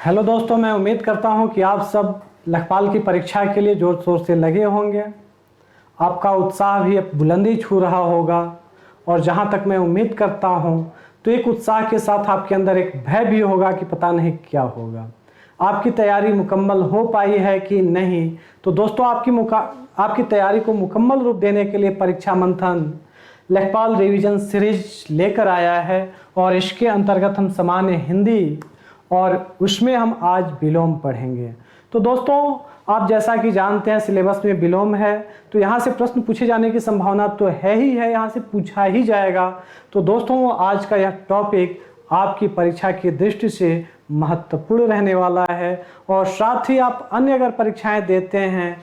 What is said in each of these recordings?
Hello दोस्तों, मैं उम्मीद करता हूं कि आप सब लेखपाल की परीक्षा के लिए जोर शोर से लगे होंगे। आपका उत्साह भी अब बुलंदी छू रहा होगा और जहां तक मैं उम्मीद करता हूं तो एक उत्साह के साथ आपके अंदर एक भय भी होगा कि पता नहीं क्या होगा। आपकी तैयारी मुकम्मल हो पाई है कि नहीं। तो दोस्तों, आपकी तैयारी को मुकम्मल रूप देने के लिए परीक्षा मंथन लेखपाल रिवीजन सीरीज लेकर आया है और इसके अंतर्गत हम सामान्य हिंदी और उसमें हम आज विलोम पढ़ेंगे। तो दोस्तों, आप जैसा कि जानते हैं सिलेबस में विलोम है, तो यहाँ से प्रश्न पूछे जाने की संभावना तो है ही है, यहाँ से पूछा ही जाएगा। तो दोस्तों, आज का यह टॉपिक आपकी परीक्षा की दृष्टि से महत्वपूर्ण रहने वाला है। और साथ ही आप अन्य अगर परीक्षाएं देते हैं,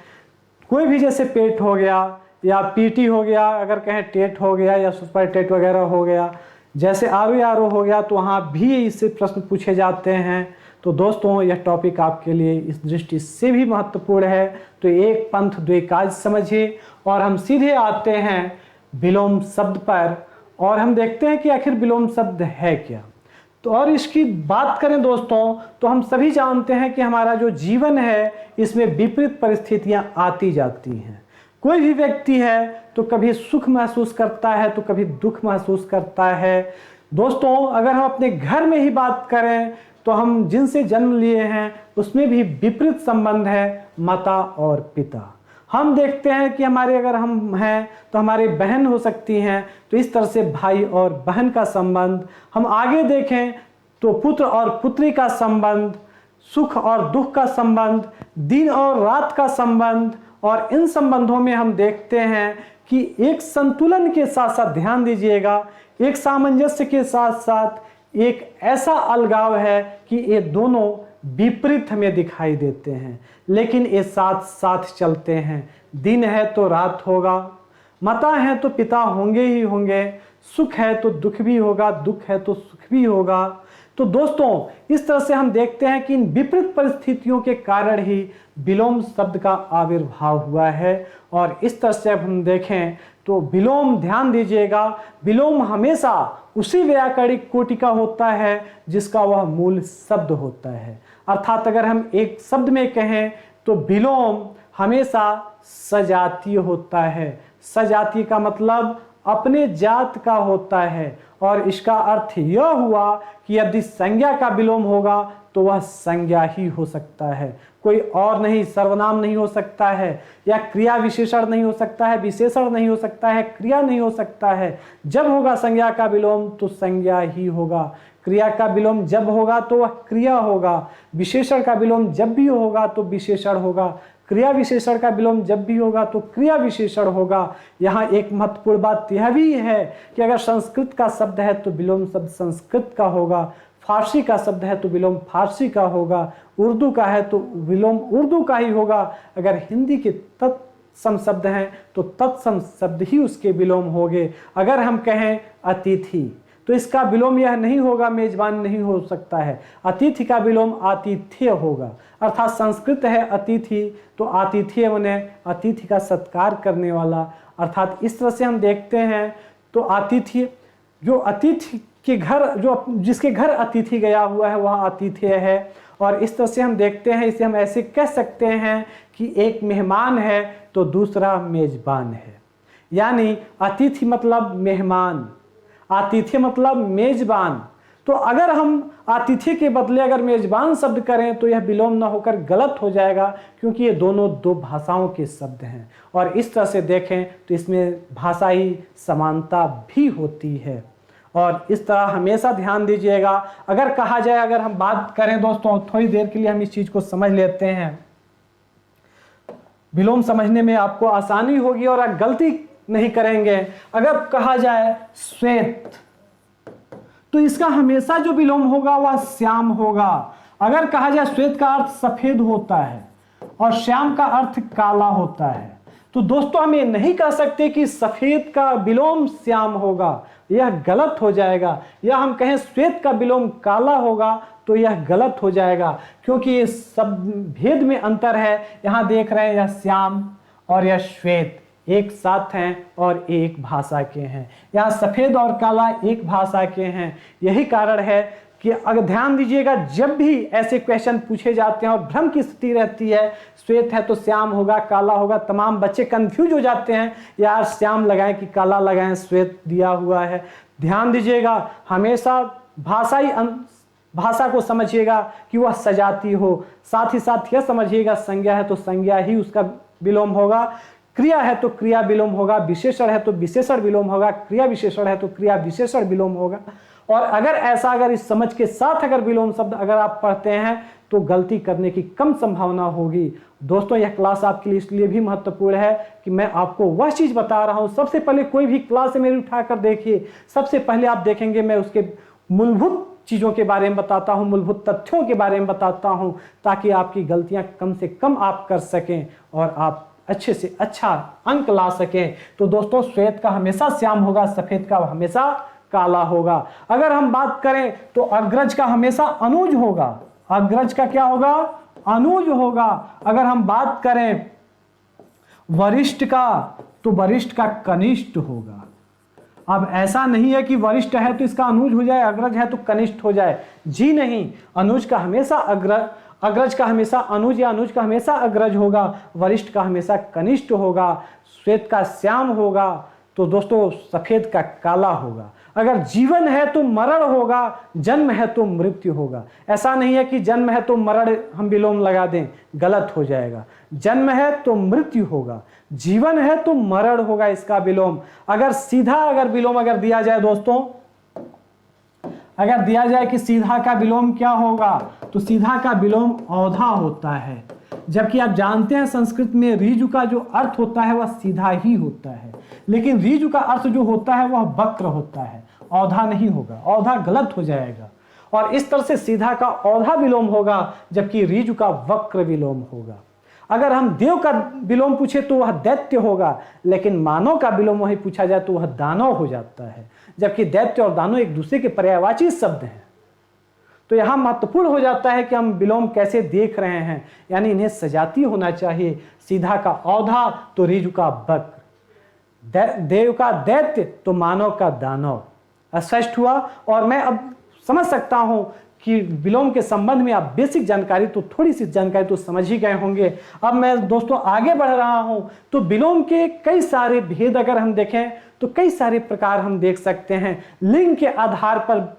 कोई भी जैसे पेट हो गया या पीटी हो गया, अगर कहें टेट हो गया या सुपर टेट वगैरह हो गया, जैसे आरओ हो गया, तो वहाँ भी इससे प्रश्न पूछे जाते हैं। तो दोस्तों, यह टॉपिक आपके लिए इस दृष्टि से भी महत्वपूर्ण है। तो एक पंथ द्वे काज समझिए और हम सीधे आते हैं विलोम शब्द पर और हम देखते हैं कि आखिर विलोम शब्द है क्या। तो और इसकी बात करें दोस्तों, तो हम सभी जानते हैं कि हमारा जो जीवन है इसमें विपरीत परिस्थितियां आती जाती हैं। कोई भी व्यक्ति है तो कभी सुख महसूस करता है तो कभी दुख महसूस करता है। दोस्तों, अगर हम अपने घर में ही बात करें तो हम जिनसे जन्म लिए हैं उसमें भी विपरीत संबंध है, माता और पिता। हम देखते हैं कि हमारे अगर हम हैं तो हमारी बहन हो सकती हैं, तो इस तरह से भाई और बहन का संबंध। हम आगे देखें तो पुत्र और पुत्री का संबंध, सुख और दुख का संबंध, दिन और रात का संबंध। और इन संबंधों में हम देखते हैं कि एक संतुलन के साथ साथ, ध्यान दीजिएगा, एक सामंजस्य के साथ साथ एक ऐसा अलगाव है कि ये दोनों विपरीत हमें दिखाई देते हैं, लेकिन ये साथ साथ चलते हैं। दिन है तो रात होगा, माता है तो पिता होंगे ही होंगे, सुख है तो दुख भी होगा, दुख है तो सुख भी होगा। तो दोस्तों, इस तरह से हम देखते हैं कि इन विपरीत परिस्थितियों के कारण ही विलोम शब्द का आविर्भाव हुआ है। और इस तरह से अब हम देखें तो विलोम, ध्यान दीजिएगा, विलोम हमेशा उसी व्याकरणिक कोटि का होता है जिसका वह मूल शब्द होता है। अर्थात अगर हम एक शब्द में कहें तो विलोम हमेशा सजातीय होता है। सजातीय का मतलब अपने जात का होता है। और इसका अर्थ यह हुआ कि यदि संज्ञा का विलोम होगा तो वह संज्ञा ही हो सकता है, कोई और नहीं, सर्वनाम नहीं हो सकता है, या क्रिया विशेषण नहीं हो सकता है, विशेषण नहीं हो सकता है, क्रिया नहीं हो सकता है। जब होगा संज्ञा का विलोम तो संज्ञा ही होगा, क्रिया का विलोम जब होगा तो वह क्रिया होगा, विशेषण का विलोम जब भी होगा तो विशेषण होगा, क्रिया विशेषण का विलोम जब भी होगा तो क्रिया विशेषण होगा। यहाँ एक महत्वपूर्ण बात यह भी है कि अगर संस्कृत का शब्द है तो विलोम शब्द संस्कृत का होगा, फारसी का शब्द है तो विलोम फारसी का होगा, उर्दू का है तो विलोम उर्दू का ही होगा। अगर हिंदी के तत्सम शब्द हैं तो तत्सम शब्द ही उसके विलोम होंगे। अगर हम कहें अतिथि तो इसका विलोम यह नहीं होगा, मेजबान नहीं हो सकता है, अतिथि का विलोम आतिथ्य होगा। अर्थात संस्कृत है अतिथि तो आतिथ्य बने अतिथि का सत्कार करने वाला। अर्थात इस तरह से हम देखते हैं तो आतिथ्य, जो अतिथि के घर, जो जिसके घर अतिथि गया हुआ है वह आतिथ्य है। और इस तरह से हम देखते हैं, इसे हम ऐसे कह सकते हैं कि एक मेहमान है तो दूसरा मेजबान है। यानी अतिथि मतलब मेहमान, आतिथ्य मतलब मेजबान। तो अगर हम आतिथ्य के बदले अगर मेजबान शब्द करें तो यह विलोम न होकर गलत हो जाएगा, क्योंकि ये दोनों दो भाषाओं के शब्द हैं। और इस तरह से देखें तो इसमें भाषाई समानता भी होती है। और इस तरह हमेशा ध्यान दीजिएगा, अगर कहा जाए, अगर हम बात करें दोस्तों, थोड़ी देर के लिए हम इस चीज को समझ लेते हैं, विलोम समझने में आपको आसानी होगी और आप गलती नहीं करेंगे। अगर कहा जाए श्वेत तो इसका हमेशा जो विलोम होगा वह श्याम होगा। अगर कहा जाए श्वेत का अर्थ सफेद होता है और श्याम का अर्थ काला होता है, तो दोस्तों हम ये नहीं कह सकते कि सफेद का विलोम श्याम होगा, यह गलत हो जाएगा। या हम कहें श्वेत का विलोम काला होगा तो यह गलत हो जाएगा, क्योंकि ये सब भेद में अंतर है। यहाँ देख रहे हैं, यह श्याम और यह श्वेत एक साथ हैं और एक भाषा के हैं। यहाँ सफेद और काला एक भाषा के हैं। यही कारण है कि अगर ध्यान दीजिएगा, जब भी ऐसे क्वेश्चन पूछे जाते हैं और भ्रम की स्थिति रहती है, श्वेत है तो श्याम होगा, काला होगा, तमाम बच्चे कंफ्यूज हो जाते हैं, यार श्याम लगाएं कि काला लगाएं, श्वेत दिया हुआ है। ध्यान दीजिएगा, हमेशा भाषा को समझिएगा कि वह सजाती हो, साथ ही साथ यह समझिएगा संज्ञा है तो संज्ञा ही उसका विलोम होगा, क्रिया है तो क्रिया विलोम होगा, विशेषण है तो विशेषण विलोम होगा, क्रिया विशेषण है तो क्रिया विशेषण विलोम होगा। और अगर इस समझ के साथ अगर विलोम शब्द अगर आप पढ़ते हैं तो गलती करने की कम संभावना होगी। दोस्तों, यह क्लास आपके लिए इसलिए भी महत्वपूर्ण है कि मैं आपको वह चीज बता रहा हूं। सबसे पहले कोई भी क्लास मेरी उठाकर देखिए, सबसे पहले आप देखेंगे मैं उसके मूलभूत चीजों के बारे में बताता हूं, मूलभूत तथ्यों के बारे में बताता हूं, ताकि आपकी गलतियां कम से कम आप कर सकें और आप अच्छे से अच्छा अंक ला सकें। तो दोस्तों, श्वेत का हमेशा श्याम होगा, सफेद का हमेशा काला होगा। अगर हम बात करें तो अग्रज का हमेशा अनुज होगा। अग्रज का क्या होगा? अनुज होगा। अगर हम बात करें वरिष्ठ का तो वरिष्ठ का कनिष्ठ होगा। अब ऐसा नहीं है कि वरिष्ठ है तो इसका अनुज हो जाए, अग्रज है तो कनिष्ठ हो जाए, जी नहीं। अनुज का हमेशा अग्रज का हमेशा अनुज या अनुज का हमेशा अग्रज होगा, वरिष्ठ का हमेशा कनिष्ठ होगा, श्वेत का श्याम होगा, तो दोस्तों सफेद का काला होगा। अगर जीवन है तो मरण होगा, जन्म है तो मृत्यु होगा। ऐसा नहीं है कि जन्म है तो मरण हम विलोम लगा दें, गलत हो जाएगा। जन्म है तो मृत्यु होगा, जीवन है तो मरण होगा, इसका विलोम। अगर सीधा अगर विलोम अगर दिया जाए दोस्तों, अगर दिया जाए कि सीधा का विलोम क्या होगा, तो सीधा का विलोम औधा होता है। जबकि आप जानते हैं संस्कृत में ऋजु का जो अर्थ होता है वह सीधा ही होता है, लेकिन ऋजु का अर्थ जो होता है वह वक्र होता है, औधा नहीं होगा, औधा गलत हो जाएगा। और इस तरह से सीधा का औधा विलोम होगा, जबकि ऋजु का वक्र विलोम होगा। अगर हम देव का विलोम पूछे तो वह दैत्य होगा, लेकिन मानव का विलोम वही पूछा जाए तो वह दानव हो जाता है, जबकि दैत्य और दानव एक दूसरे के पर्यायवाची शब्द हैं। तो यहां महत्वपूर्ण हो जाता है कि हम विलोम कैसे देख रहे हैं, यानी इन्हें सजाती होना चाहिए। सीधा का औधा तो ऋजु का वक्र, देव का दैत्य तो मानव का दानव। स्पष्ट हुआ? और मैं अब समझ सकता हूं कि विलोम के संबंध में आप बेसिक जानकारी तो थोड़ी सी जानकारी तो समझ ही गए होंगे। अब मैं दोस्तों आगे बढ़ रहा हूं, तो विलोम के कई सारे भेद अगर हम देखें तो कई सारे प्रकार हम देख सकते हैं। लिंग के आधार पर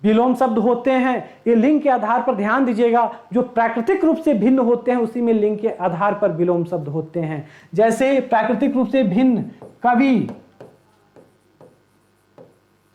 विलोम शब्द होते हैं। ये लिंग के आधार पर ध्यान दीजिएगा, जो प्राकृतिक रूप से भिन्न होते हैं उसी में लिंग के आधार पर विलोम शब्द होते हैं। जैसे प्राकृतिक रूप से भिन्न कवि,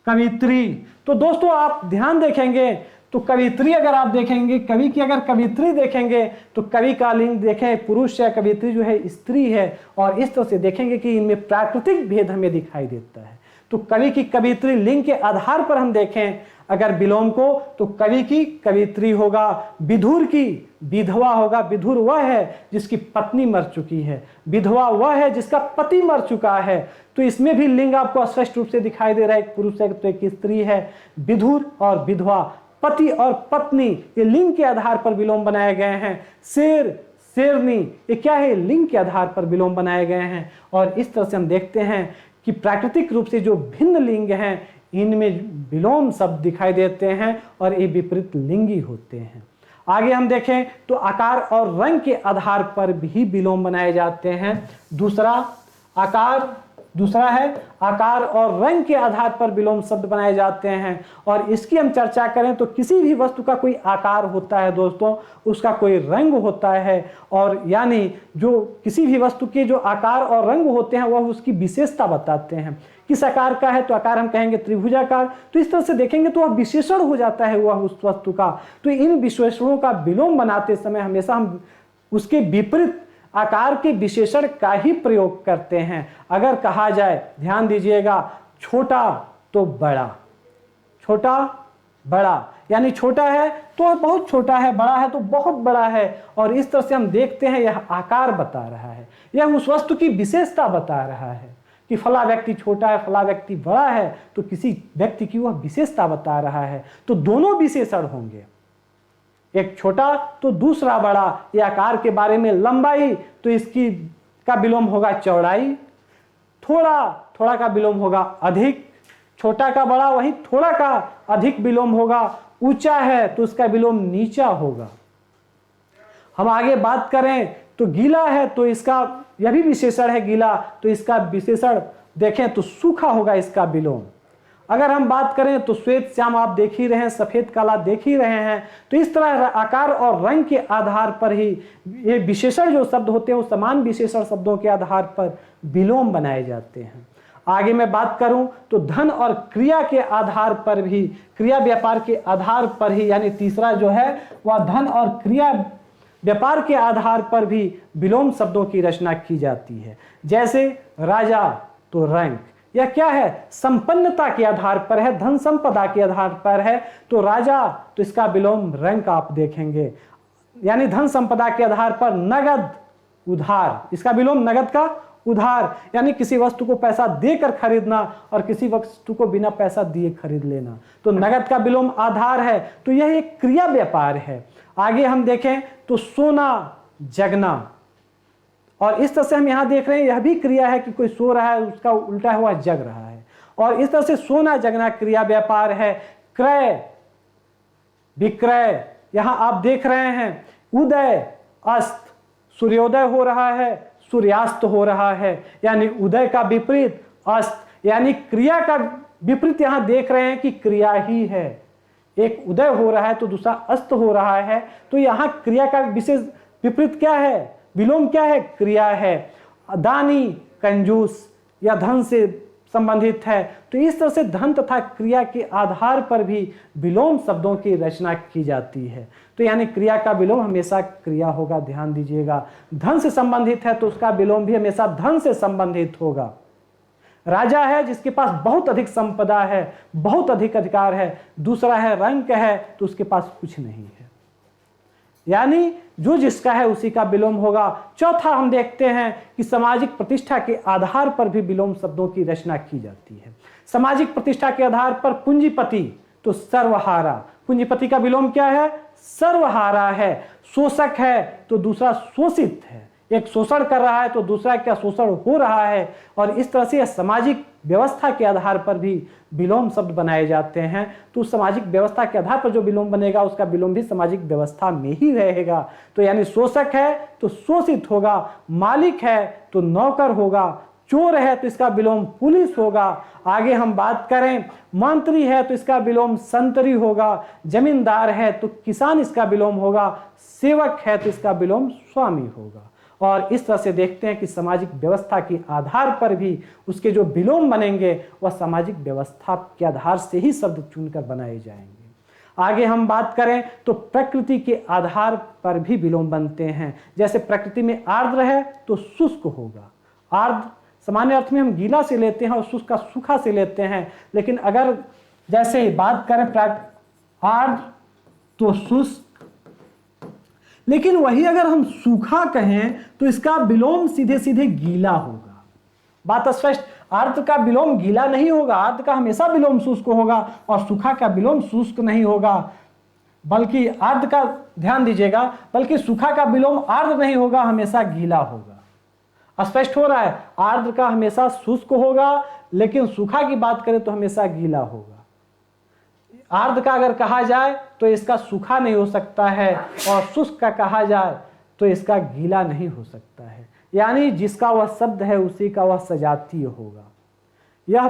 कवित्री। तो दोस्तों आप ध्यान देखेंगे तो कवित्री अगर आप देखेंगे, कवि की अगर कवित्री देखेंगे तो कवि का लिंग देखें पुरुष है, कवित्री जो है स्त्री है। और इस तरह से देखेंगे कि इनमें प्राकृतिक भेद हमें दिखाई देता है। तो कवि की कवित्री लिंग के आधार पर हम देखें अगर विलोम को, तो कवि की कवित्री होगा, विधुर की विधवा होगा। विधुर वह है जिसकी पत्नी मर चुकी है, विधवा वह है जिसका पति मर चुका है। तो इसमें भी लिंग आपको स्पष्ट रूप से दिखाई दे रहा है, एक पुरुष है तो एक स्त्री है। विधुर और विधवा, पति और पत्नी, ये लिंग के आधार पर विलोम बनाए गए हैं। शेर, शेरनी, ये क्या है? लिंग के आधार पर विलोम बनाए गए हैं। और इस तरह से हम देखते हैं कि प्राकृतिक रूप से जो भिन्न लिंग हैं इनमें विलोम शब्द दिखाई देते हैं और ये विपरीत लिंगी होते हैं। आगे हम देखें तो आकार और रंग के आधार पर भी विलोम बनाए जाते हैं। दूसरा है आकार और रंग के आधार पर विलोम शब्द बनाए जाते हैं। और इसकी हम चर्चा करें तो किसी भी वस्तु का कोई आकार होता है दोस्तों, उसका कोई रंग होता है। और यानी जो किसी भी वस्तु के जो आकार और रंग होते हैं वह उसकी विशेषता बताते हैं। किस आकार का है तो आकार हम कहेंगे त्रिभुजाकार। तो इस तरह से देखेंगे तो वह विशेषण हो जाता है वह उस वस्तु का। तो इन विशेषणों का विलोम बनाते समय हमेशा हम उसके विपरीत आकार के विशेषण का ही प्रयोग करते हैं। अगर कहा जाए, ध्यान दीजिएगा, छोटा तो बड़ा, छोटा बड़ा, यानी छोटा है तो बहुत छोटा है, बड़ा है तो बहुत बड़ा है। और इस तरह से हम देखते हैं यह आकार बता रहा है, यह उस वस्तु की विशेषता बता रहा है कि फला व्यक्ति छोटा है, फला व्यक्ति बड़ा है, तो किसी व्यक्ति की वह विशेषता बता रहा है। तो दोनों विशेषण होंगे, एक छोटा तो दूसरा बड़ा। ये आकार के बारे में लंबाई तो इसकी का विलोम होगा चौड़ाई, थोड़ा का विलोम होगा अधिक, छोटा का बड़ा वही थोड़ा का अधिक विलोम होगा। ऊंचा है तो इसका विलोम नीचा होगा। हम आगे बात करें तो गीला है तो इसका, यह भी विशेषण है गीला, तो इसका विशेषण देखें तो सूखा होगा इसका विलोम। अगर हम बात करें तो श्वेत श्याम आप देख ही रहे हैं, सफेद काला देख ही रहे हैं। तो इस तरह आकार और रंग के आधार पर ही ये विशेषण जो शब्द होते हैं वो समान विशेषण शब्दों के आधार पर विलोम बनाए जाते हैं। आगे मैं बात करूं तो धन और क्रिया के आधार पर भी, क्रिया व्यापार के आधार पर ही, यानी तीसरा जो है वह धन और क्रिया व्यापार के आधार पर भी विलोम शब्दों की रचना की जाती है। जैसे राजा तो रंक, यह क्या है, संपन्नता के आधार पर है, धन संपदा के आधार पर है। तो राजा तो इसका विलोम रंक आप देखेंगे, यानी धन संपदा के आधार पर नगद उधार, इसका विलोम नगद का उधार, यानी किसी वस्तु को पैसा देकर खरीदना और किसी वस्तु को बिना पैसा दिए खरीद लेना, तो नगद का विलोम आधार है। तो यह एक क्रिया व्यापार है। आगे हम देखें तो सोना जगना, और इस तरह से हम यहां देख रहे हैं यह भी क्रिया है कि कोई सो रहा है, उसका उल्टा हुआ जग रहा है, और इस तरह से सोना जगना क्रिया व्यापार है। क्रय विक्रय, यहां आप देख रहे हैं उदय अस्त, सूर्योदय हो रहा है, सूर्यास्त हो रहा है, यानी उदय का विपरीत अस्त, यानी क्रिया का विपरीत यहां देख रहे हैं कि क्रिया ही है, एक उदय हो रहा है तो दूसरा अस्त हो रहा है। तो यहां क्रिया का विशेष विपरीत क्या है, विलोम क्या है, क्रिया है। दानी कंजूस या धन से संबंधित है। तो इस तरह से धन तथा क्रिया के आधार पर भी विलोम शब्दों की रचना की जाती है। तो यानी क्रिया का विलोम हमेशा क्रिया होगा, ध्यान दीजिएगा। धन से संबंधित है तो उसका विलोम भी हमेशा धन से संबंधित होगा। राजा है जिसके पास बहुत अधिक संपदा है, बहुत अधिक अधिकार है। दूसरा है रंक है तो उसके पास कुछ नहीं है, यानी जो जिसका है उसी का विलोम होगा। चौथा हम देखते हैं कि सामाजिक प्रतिष्ठा के आधार पर भी विलोम शब्दों की रचना की जाती है। सामाजिक प्रतिष्ठा के आधार पर पूंजीपति तो सर्वहारा, पूंजीपति का विलोम क्या है, सर्वहारा है। शोषक है तो दूसरा शोषित है, एक शोषण कर रहा है तो दूसरा क्या शोषण हो रहा है। और इस तरह से सामाजिक व्यवस्था के आधार पर भी विलोम शब्द बनाए जाते हैं। तो सामाजिक व्यवस्था के आधार पर जो विलोम बनेगा उसका विलोम भी सामाजिक व्यवस्था में ही रहेगा। तो यानी शोषक है तो शोषित होगा, मालिक है तो नौकर होगा, चोर है तो इसका विलोम पुलिस होगा। आगे हम बात करें, मंत्री है तो इसका विलोम संतरी होगा, जमींदार है तो किसान इसका विलोम होगा, सेवक है तो इसका विलोम स्वामी होगा। और इस तरह से देखते हैं कि सामाजिक व्यवस्था के आधार पर भी उसके जो विलोम बनेंगे वह सामाजिक व्यवस्था के आधार से ही शब्द चुनकर बनाए जाएंगे। आगे हम बात करें तो प्रकृति के आधार पर भी विलोम बनते हैं। जैसे प्रकृति में आर्द्र है तो शुष्क होगा, आर्द्र सामान्य अर्थ में हम गीला से लेते हैं और शुष्क का सूखा से लेते हैं, लेकिन अगर जैसे बात करें आर्द्र तो शुष्क, लेकिन वही अगर हम सूखा कहें तो इसका विलोम सीधे सीधे गीला होगा। बात स्पष्ट, आर्द्र का विलोम गीला नहीं होगा, आर्द्र का हमेशा विलोम शुष्क होगा और सूखा का विलोम शुष्क नहीं होगा, बल्कि आर्द्र का ध्यान दीजिएगा, बल्कि सूखा का विलोम आर्द्र नहीं होगा, हमेशा गीला होगा। स्पष्ट हो रहा है, आर्द्र का हमेशा शुष्क होगा लेकिन सूखा की बात करें तो हमेशा गीला होगा। आर्द्र का अगर कहा जाए तो इसका सूखा नहीं हो सकता है और शुष्क का कहा जाए तो इसका गीला नहीं हो सकता है, यानी जिसका वह शब्द है उसी का वह सजातीय होगा। यह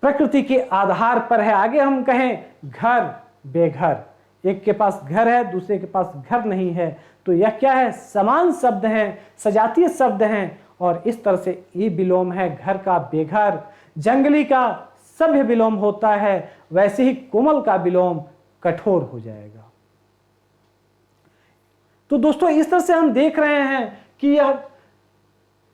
प्रकृति के आधार पर है। आगे हम कहें घर बेघर, एक के पास घर है दूसरे के पास घर नहीं है, तो यह क्या है, समान शब्द हैं, सजातीय शब्द हैं। और इस तरह से ये विलोम है, घर का बेघर। जंगली का सभ्य विलोम होता है, वैसे ही कोमल का विलोम कठोर हो जाएगा। तो दोस्तों इस तरह से हम देख रहे हैं कि यह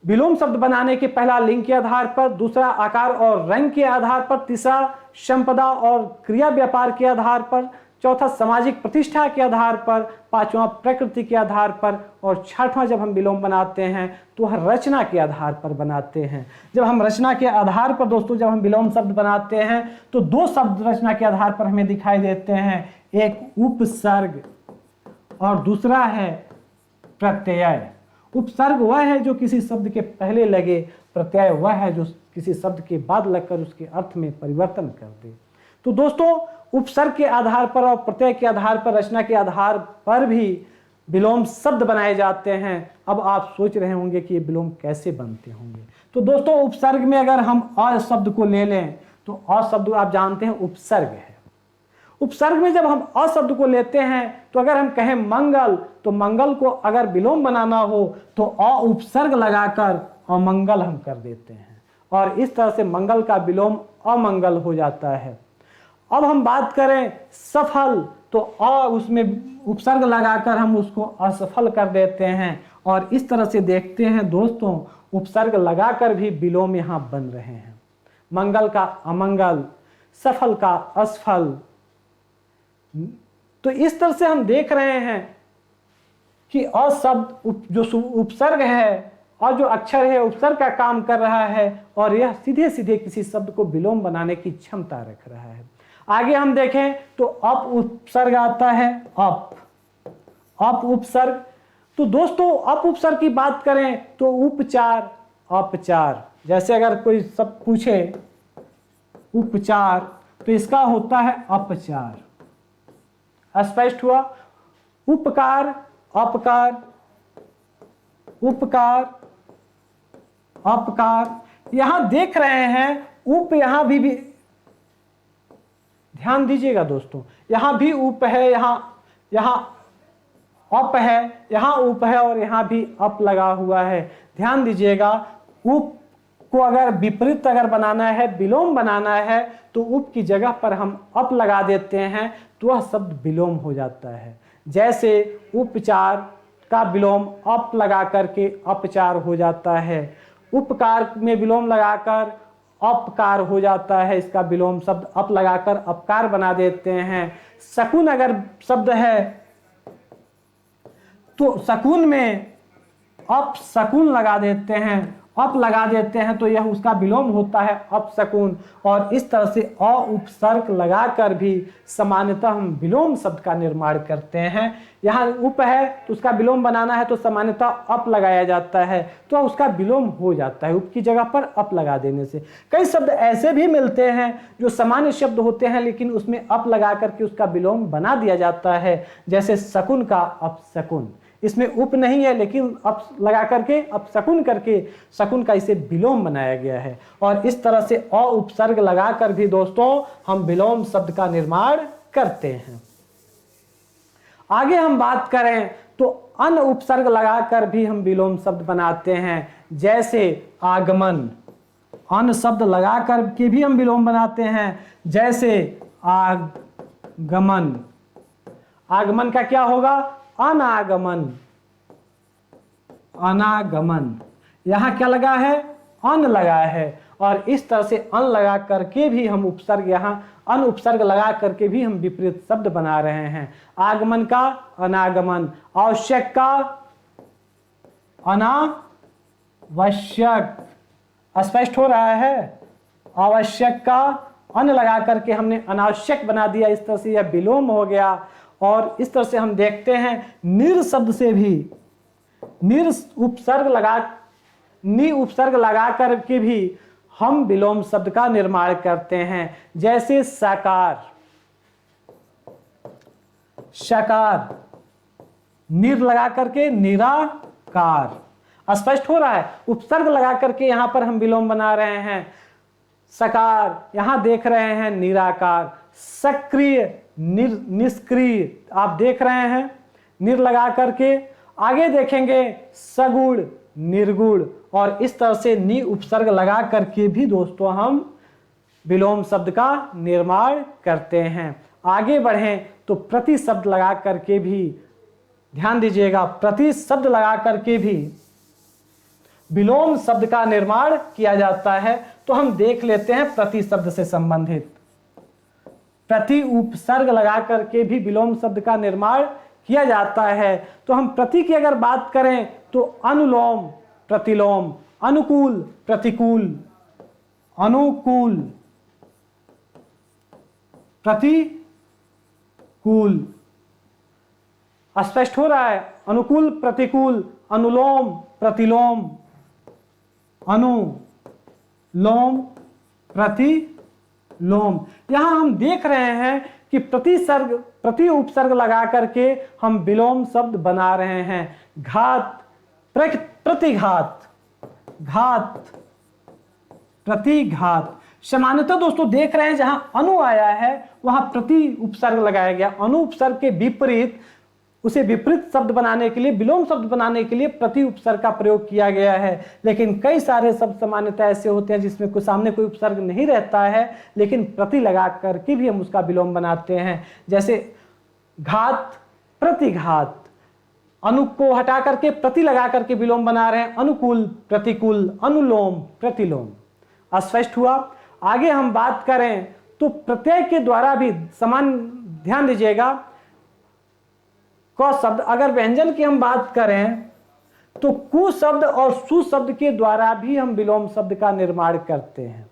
विलोम शब्द बनाने के पहला लिंग के आधार पर, दूसरा आकार और रंग के आधार पर, तीसरा संपदा और क्रिया व्यापार के आधार पर, चौथा सामाजिक प्रतिष्ठा के आधार पर, पांचवा प्रकृति के आधार पर, और छठवां जब हम विलोम बनाते हैं तो वह रचना के आधार पर बनाते हैं। जब हम रचना के आधार पर दोस्तों जब हम विलोम शब्द बनाते हैं तो दो शब्द रचना के आधार पर हमें दिखाई देते हैं, एक उपसर्ग और दूसरा है प्रत्यय। उपसर्ग वह है जो किसी शब्द के पहले लगे, प्रत्यय वह है जो किसी शब्द के बाद लगकर उसके अर्थ में परिवर्तन कर दे। तो दोस्तों उपसर्ग के आधार पर और प्रत्यय के आधार पर, रचना के आधार पर भी विलोम शब्द बनाए जाते हैं। अब आप सोच रहे होंगे कि ये विलोम कैसे बनते होंगे। तो दोस्तों, उपसर्ग में अगर हम अ शब्द को ले लें तो अ शब्द आप जानते हैं उपसर्ग है। उपसर्ग में जब हम अ शब्द को लेते हैं तो अगर हम कहें मंगल, तो मंगल को अगर विलोम बनाना हो तो अ उपसर्ग लगाकर अमंगल हम कर देते हैं, और इस तरह से मंगल का विलोम अमंगल हो जाता है। अब हम बात करें सफल, तो अ उसमें उपसर्ग लगाकर हम उसको असफल कर देते हैं, और इस तरह से देखते हैं दोस्तों, उपसर्ग लगाकर भी विलोम यहाँ बन रहे हैं। मंगल का अमंगल, सफल का असफल। तो इस तरह से हम देख रहे हैं कि अ शब्द जो उपसर्ग है और जो अक्षर है उपसर्ग का काम कर रहा है, और यह सीधे सीधे किसी शब्द को विलोम बनाने की क्षमता रख रहा है। आगे हम देखें तो अप उपसर्ग आता है, अप उपसर्ग। तो दोस्तों, अप उपसर्ग की बात करें तो उपचार, अपचार। जैसे अगर कोई सब पूछे उपचार तो इसका होता है अपचार। स्पष्ट हुआ? उपकार, अपकार, उपकार, अपकार। यहां देख रहे हैं उप, यहां भी ध्यान दीजिएगा दोस्तों, यहां भी उप है, यहां अप है, यहां उप है, और यहां भी अप लगा हुआ है। ध्यान दीजिएगा, उप को अगर विपरीत अगर बनाना है, विलोम बनाना है, तो उप की जगह पर हम अप लगा देते हैं तो वह शब्द विलोम हो जाता है। जैसे उपचार का विलोम अप लगा करके अपचार हो जाता है, उपकार में विलोम लगाकर अपकार हो जाता है, इसका विलोम शब्द अप लगाकर अपकार बना देते हैं। शकुन अगर शब्द है तो शकुन में अप शकुन लगा देते हैं, अप लगा देते हैं तो यह उसका विलोम होता है अपशकुन। और इस तरह से अ उपसर्ग लगाकर भी सामान्यतः हम विलोम शब्द का निर्माण करते हैं। यहाँ उप है तो उसका विलोम बनाना है तो सामान्यतः अप लगाया जाता है, तो उसका विलोम हो जाता है उप की जगह पर अप लगा देने से। कई शब्द ऐसे भी मिलते हैं जो सामान्य शब्द होते हैं लेकिन उसमें अप लगा करके उसका विलोम बना दिया जाता है, जैसे शकुन का अपशकुन। इसमें उप नहीं है लेकिन अप लगा करके अपशकुन करके शकुन का इसे विलोम बनाया गया है। और इस तरह से अ उपसर्ग लगाकर भी दोस्तों हम विलोम शब्द का निर्माण करते हैं। आगे हम बात करें तो अन उपसर्ग लगाकर भी हम विलोम शब्द बनाते हैं, जैसे आगमन। अन शब्द लगाकर के भी हम विलोम बनाते हैं, जैसे आगमन। आगमन का क्या होगा? अनागमन, अनागमन। यहां क्या लगा है? अन लगा है, और इस तरह से अन लगा करके भी हम उपसर्ग, यहां अन उपसर्ग लगा करके भी हम विपरीत शब्द बना रहे हैं। आगमन का अनागमन, आवश्यक का अनावश्यक। स्पष्ट हो रहा है? आवश्यक का अन लगा करके हमने अनावश्यक बना दिया, इस तरह से यह विलोम हो गया। और इस तरह से हम देखते हैं निर शब्द से भी नि उपसर्ग लगा करके भी हम विलोम शब्द का निर्माण करते हैं, जैसे साकार, शकार। निर लगा करके निराकार। स्पष्ट हो रहा है? उपसर्ग लगा करके यहां पर हम विलोम बना रहे हैं। सकार, यहां देख रहे हैं निराकार। सक्रिय, निष्क्रिय, आप देख रहे हैं निर लगा करके। आगे देखेंगे सगुण, निर्गुण। और इस तरह से नि उपसर्ग लगा करके भी दोस्तों हम विलोम शब्द का निर्माण करते हैं। आगे बढ़ें तो प्रति शब्द लगा करके भी, ध्यान दीजिएगा, प्रति शब्द लगा करके भी विलोम शब्द का निर्माण किया जाता है। तो हम देख लेते हैं प्रति शब्द से संबंधित। प्रति उपसर्ग लगा करके भी विलोम शब्द का निर्माण किया जाता है। तो हम प्रति की अगर बात करें तो अनुलोम, प्रतिलोम, अनुकूल, प्रतिकूल, अनुकूल, प्रतिकूल। स्पष्ट हो रहा है? अनुकूल, प्रतिकूल, अनुलोम, प्रतिलोम, अनुलोम, प्रतिलोम। यहां हम देख रहे हैं कि प्रति उपसर्ग लगा करके हम विलोम शब्द बना रहे हैं। घात, प्रतिघात, घात, प्रतिघात। सामान्यतः दोस्तों देख रहे हैं जहां अनु आया है वहां प्रति उपसर्ग लगाया गया। अनु उपसर्ग के विपरीत, उसे विपरीत शब्द बनाने के लिए, विलोम शब्द बनाने के लिए प्रति उपसर्ग का प्रयोग किया गया है। लेकिन कई सारे शब्द सामान्यतः ऐसे होते हैं जिसमें सामने कोई उपसर्ग नहीं रहता है, लेकिन प्रति लगा करके भी हम उसका विलोम बनाते हैं। जैसे घात, प्रतिघात। अनु को हटा करके प्रति लगा करके विलोम बना रहे हैं। अनुकूल, प्रतिकूल, अनुलोम, प्रतिलोम। स्पष्ट हुआ। आगे हम बात करें तो प्रत्यय के द्वारा भी समान, ध्यान दीजिएगा, क शब्द, अगर व्यंजन की हम बात करें तो कु शब्द और सु शब्द के द्वारा भी हम विलोम शब्द का निर्माण करते हैं।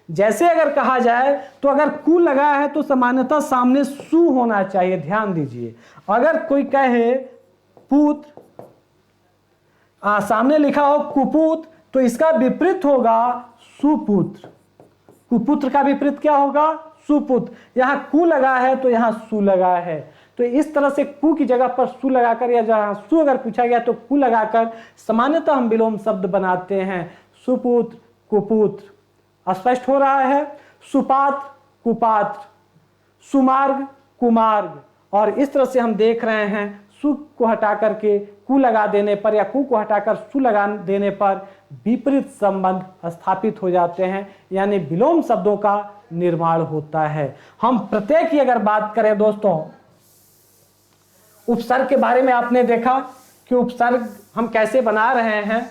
जैसे अगर कहा जाए तो अगर कु लगा है तो सामान्यतः सामने सु होना चाहिए। ध्यान दीजिए, अगर कोई कहे पुत्र, सामने लिखा हो कुपुत्र, तो इसका विपरीत होगा सुपुत्र। कुपुत्र का विपरीत क्या होगा? सुपुत्र। यहां कु लगा है तो यहां सु लगा है। तो इस तरह से कु की जगह पर सु लगाकर, या जहां सु अगर पूछा गया तो कु लगाकर सामान्यतः हम विलोम शब्द बनाते हैं। सुपुत्र, कुपुत्र। स्पष्ट हो रहा है। सुपात्र, कुपात्र, सुमार्ग, कुमार्ग। और इस तरह से हम देख रहे हैं सु को हटा करके कु लगा देने पर, या कु को हटाकर सु लगा देने पर विपरीत संबंध स्थापित हो जाते हैं, यानी विलोम शब्दों का निर्माण होता है। हम प्रत्यय की अगर बात करें दोस्तों, उपसर्ग के बारे में आपने देखा कि उपसर्ग हम कैसे बना रहे हैं।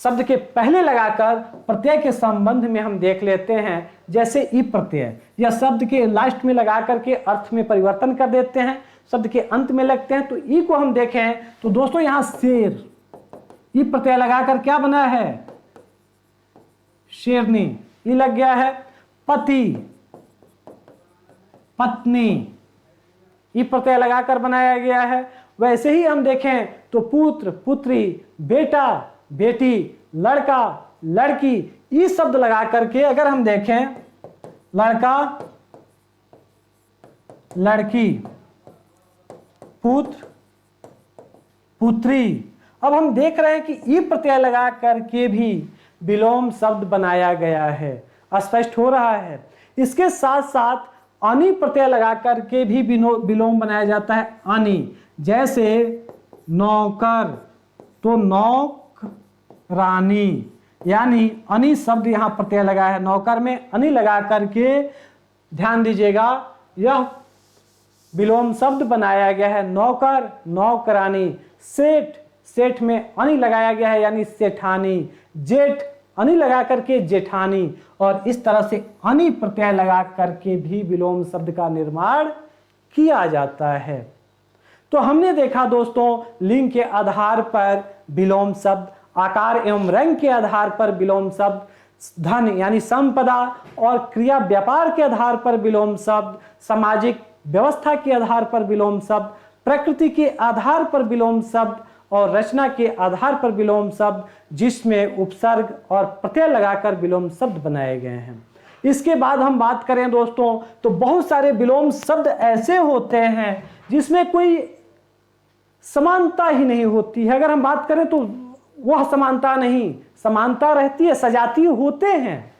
शब्द के पहले लगाकर प्रत्यय के संबंध में हम देख लेते हैं। जैसे ई प्रत्यय, या शब्द के लास्ट में लगा करके अर्थ में परिवर्तन कर देते हैं, शब्द के अंत में लगते हैं। तो ई को हम देखें तो दोस्तों यहां शेर, ई प्रत्यय लगाकर क्या बना है? शेरनी। ई लग गया है। पति, पत्नी, ई प्रत्यय लगाकर बनाया गया है। वैसे ही हम देखें तो पुत्र, पुत्री, बेटा, बेटी, लड़का, लड़की, ई शब्द लगा करके अगर हम देखें, लड़का, लड़की, पुत्र, पुत्री। अब हम देख रहे हैं कि ई प्रत्यय लगा करके भी विलोम शब्द बनाया गया है। स्पष्ट हो रहा है। इसके साथ साथ अनि प्रत्यय लगा करके भी विलोम बनाया जाता है। अनि, जैसे नौकर, तो नौक रानी, यानी अनि शब्द यहां प्रत्यय लगा है। नौकर में अनि लगा करके, ध्यान दीजिएगा, यह विलोम शब्द बनाया गया है। नौकर, नौकरानी। सेठ, सेठ में अनि लगाया गया है, यानी सेठानी। जेठ, अनि लगा करके जेठानी। और इस तरह से अनि प्रत्यय लगा करके भी विलोम शब्द का निर्माण किया जाता है। तो हमने देखा दोस्तों, लिंग के आधार पर विलोम शब्द, आकार एवं रंग के आधार पर विलोम शब्द, धन यानी संपदा और क्रिया व्यापार के आधार पर विलोम शब्द, सामाजिक व्यवस्था के आधार पर विलोम शब्द, प्रकृति के आधार पर विलोम शब्द और रचना के आधार पर विलोम शब्द, जिसमें उपसर्ग और प्रत्यय लगाकर विलोम शब्द बनाए गए हैं। इसके बाद हम बात करें दोस्तों, तो बहुत सारे विलोम शब्द ऐसे होते हैं जिसमें कोई समानता ही नहीं होती है। अगर हम बात करें तो वह समानता नहीं, समानता रहती है, सजातीय होते हैं,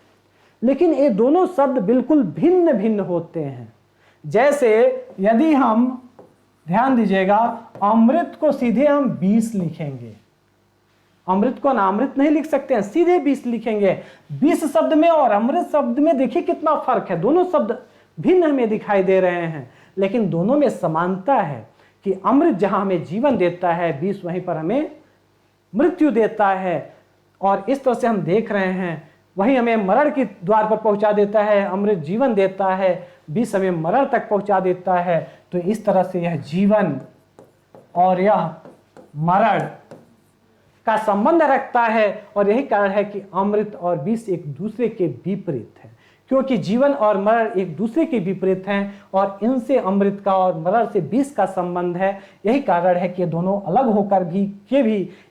लेकिन ये दोनों शब्द बिल्कुल भिन्न भिन्न होते हैं। जैसे यदि हम, ध्यान दीजिएगा, अमृत को सीधे हम 20 लिखेंगे, अमृत को अनामृत नहीं लिख सकते हैं, सीधे 20 लिखेंगे। 20 शब्द में और अमृत शब्द में देखिए कितना फर्क है। दोनों शब्द भिन्न हमें दिखाई दे रहे हैं, लेकिन दोनों में समानता है कि अमृत जहां हमें जीवन देता है, 20 वहीं पर हमें मृत्यु देता है। और इस तरह से हम देख रहे हैं, वही हमें मरण के द्वार पर पहुंचा देता है, अमृत जीवन देता है, 20 हमें मरण तक पहुंचा देता है। तो इस तरह से यह जीवन और यह मरण का संबंध रखता है, और यही कारण है कि अमृत और 20 एक दूसरे के विपरीत है, क्योंकि जीवन और मरण एक दूसरे के विपरीत हैं और इनसे अमृत का और मरण से 20 का संबंध है। यही कारण है कि दोनों अलग होकर भी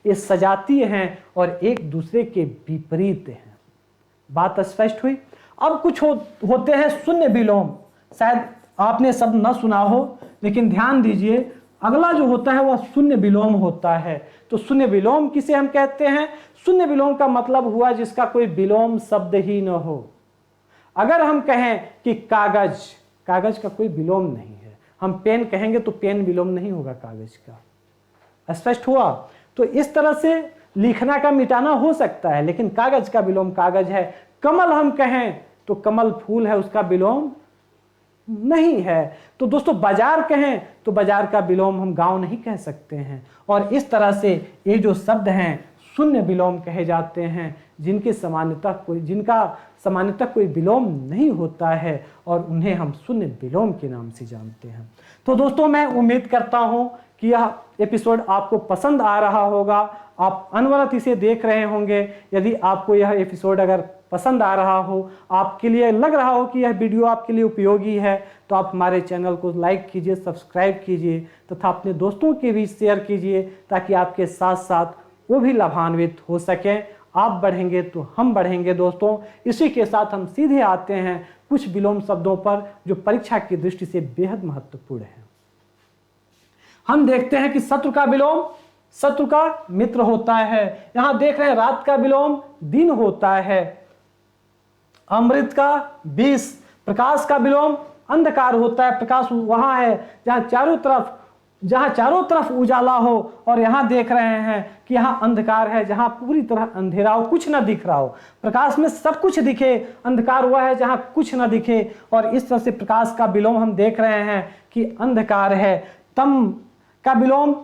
ये सजातीय हैं और एक दूसरे के विपरीत हैं। बात स्पष्ट हुई। अब कुछ होते हैं शून्य विलोम, शायद आपने शब्द न सुना हो, लेकिन ध्यान दीजिए अगला जो होता है वह शून्य विलोम होता है। तो शून्य विलोम किसे हम कहते हैं? शून्य विलोम का मतलब हुआ जिसका कोई विलोम शब्द ही न हो। अगर हम कहें कि कागज, कागज का कोई विलोम नहीं है। हम पेन कहेंगे तो पेन विलोम नहीं होगा कागज का। स्पष्ट हुआ? तो इस तरह से लिखना का मिटाना हो सकता है, लेकिन कागज का विलोम कागज है। कमल हम कहें तो कमल फूल है, उसका विलोम नहीं है। तो दोस्तों बाजार कहें तो बाजार का विलोम हम गांव नहीं कह सकते हैं। और इस तरह से ये जो शब्द हैं शून्य विलोम कहे जाते हैं, जिनका सामान्यतः कोई विलोम नहीं होता है, और उन्हें हम शून्य विलोम के नाम से जानते हैं। तो दोस्तों मैं उम्मीद करता हूं कि यह एपिसोड आपको पसंद आ रहा होगा। आप अनवरत इसे देख रहे होंगे। यदि आपको यह एपिसोड अगर पसंद आ रहा हो, आपके लिए लग रहा हो कि यह वीडियो आपके लिए उपयोगी है, तो आप हमारे चैनल को लाइक कीजिए, सब्सक्राइब कीजिए तथा अपने दोस्तों के बीच शेयर कीजिए, ताकि आपके साथ साथ वो भी लाभान्वित हो सकें। आप बढ़ेंगे तो हम बढ़ेंगे दोस्तों। इसी के साथ हम सीधे आते हैं कुछ विलोम शब्दों पर जो परीक्षा की दृष्टि से बेहद महत्वपूर्ण है। हम देखते हैं कि शत्रु का विलोम शत्रु का मित्र होता है। यहां देख रहे हैं रात का विलोम दिन होता है। अमृत का विष, प्रकाश का विलोम अंधकार होता है। प्रकाश वहां है जहां चारों तरफ उजाला हो, और यहां देख रहे हैं कि यहां अंधकार है जहां पूरी तरह अंधेरा हो, कुछ ना दिख रहा हो। प्रकाश में सब कुछ दिखे, अंधकार हुआ है जहां कुछ ना दिखे। और इस तरह से प्रकाश का विलोम हम देख रहे हैं कि अंधकार है। तम का विलोम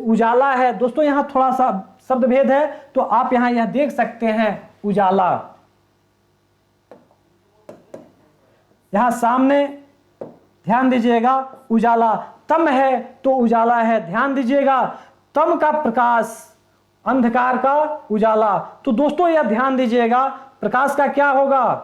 उजाला है। दोस्तों यहां थोड़ा सा शब्द भेद है, तो आप यहां यह देख सकते हैं उजाला। यहां सामने ध्यान दीजिएगा उजाला, तम है तो उजाला है। ध्यान दीजिएगा तम का प्रकाश, अंधकार का उजाला। तो दोस्तों यह ध्यान दीजिएगा प्रकाश का क्या होगा?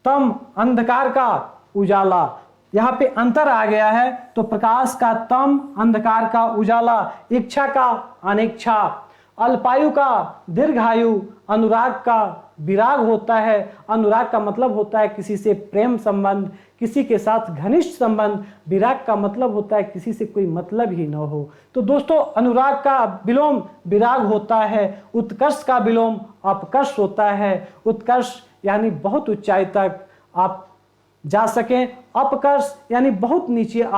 तम, अंधकार का उजाला। यहां पे अंतर आ गया है। तो प्रकाश का तम, अंधकार का उजाला, इच्छा का अनिच्छा, अल्पायु का दीर्घायु, अनुराग का विराग होता है। अनुराग का मतलब होता है किसी से प्रेम संबंध, किसी के साथ घनिष्ठ संबंध। विराग का मतलब होता है किसी से कोई मतलब ही न हो। तो दोस्तों अनुराग का विलोम विराग होता है। उत्कर्ष का विलोम अपकर्ष होता है। उत्कर्ष यानी बहुत ऊंचाई तक आप जा सकें, अपकर्ष यानी बहुत नीचे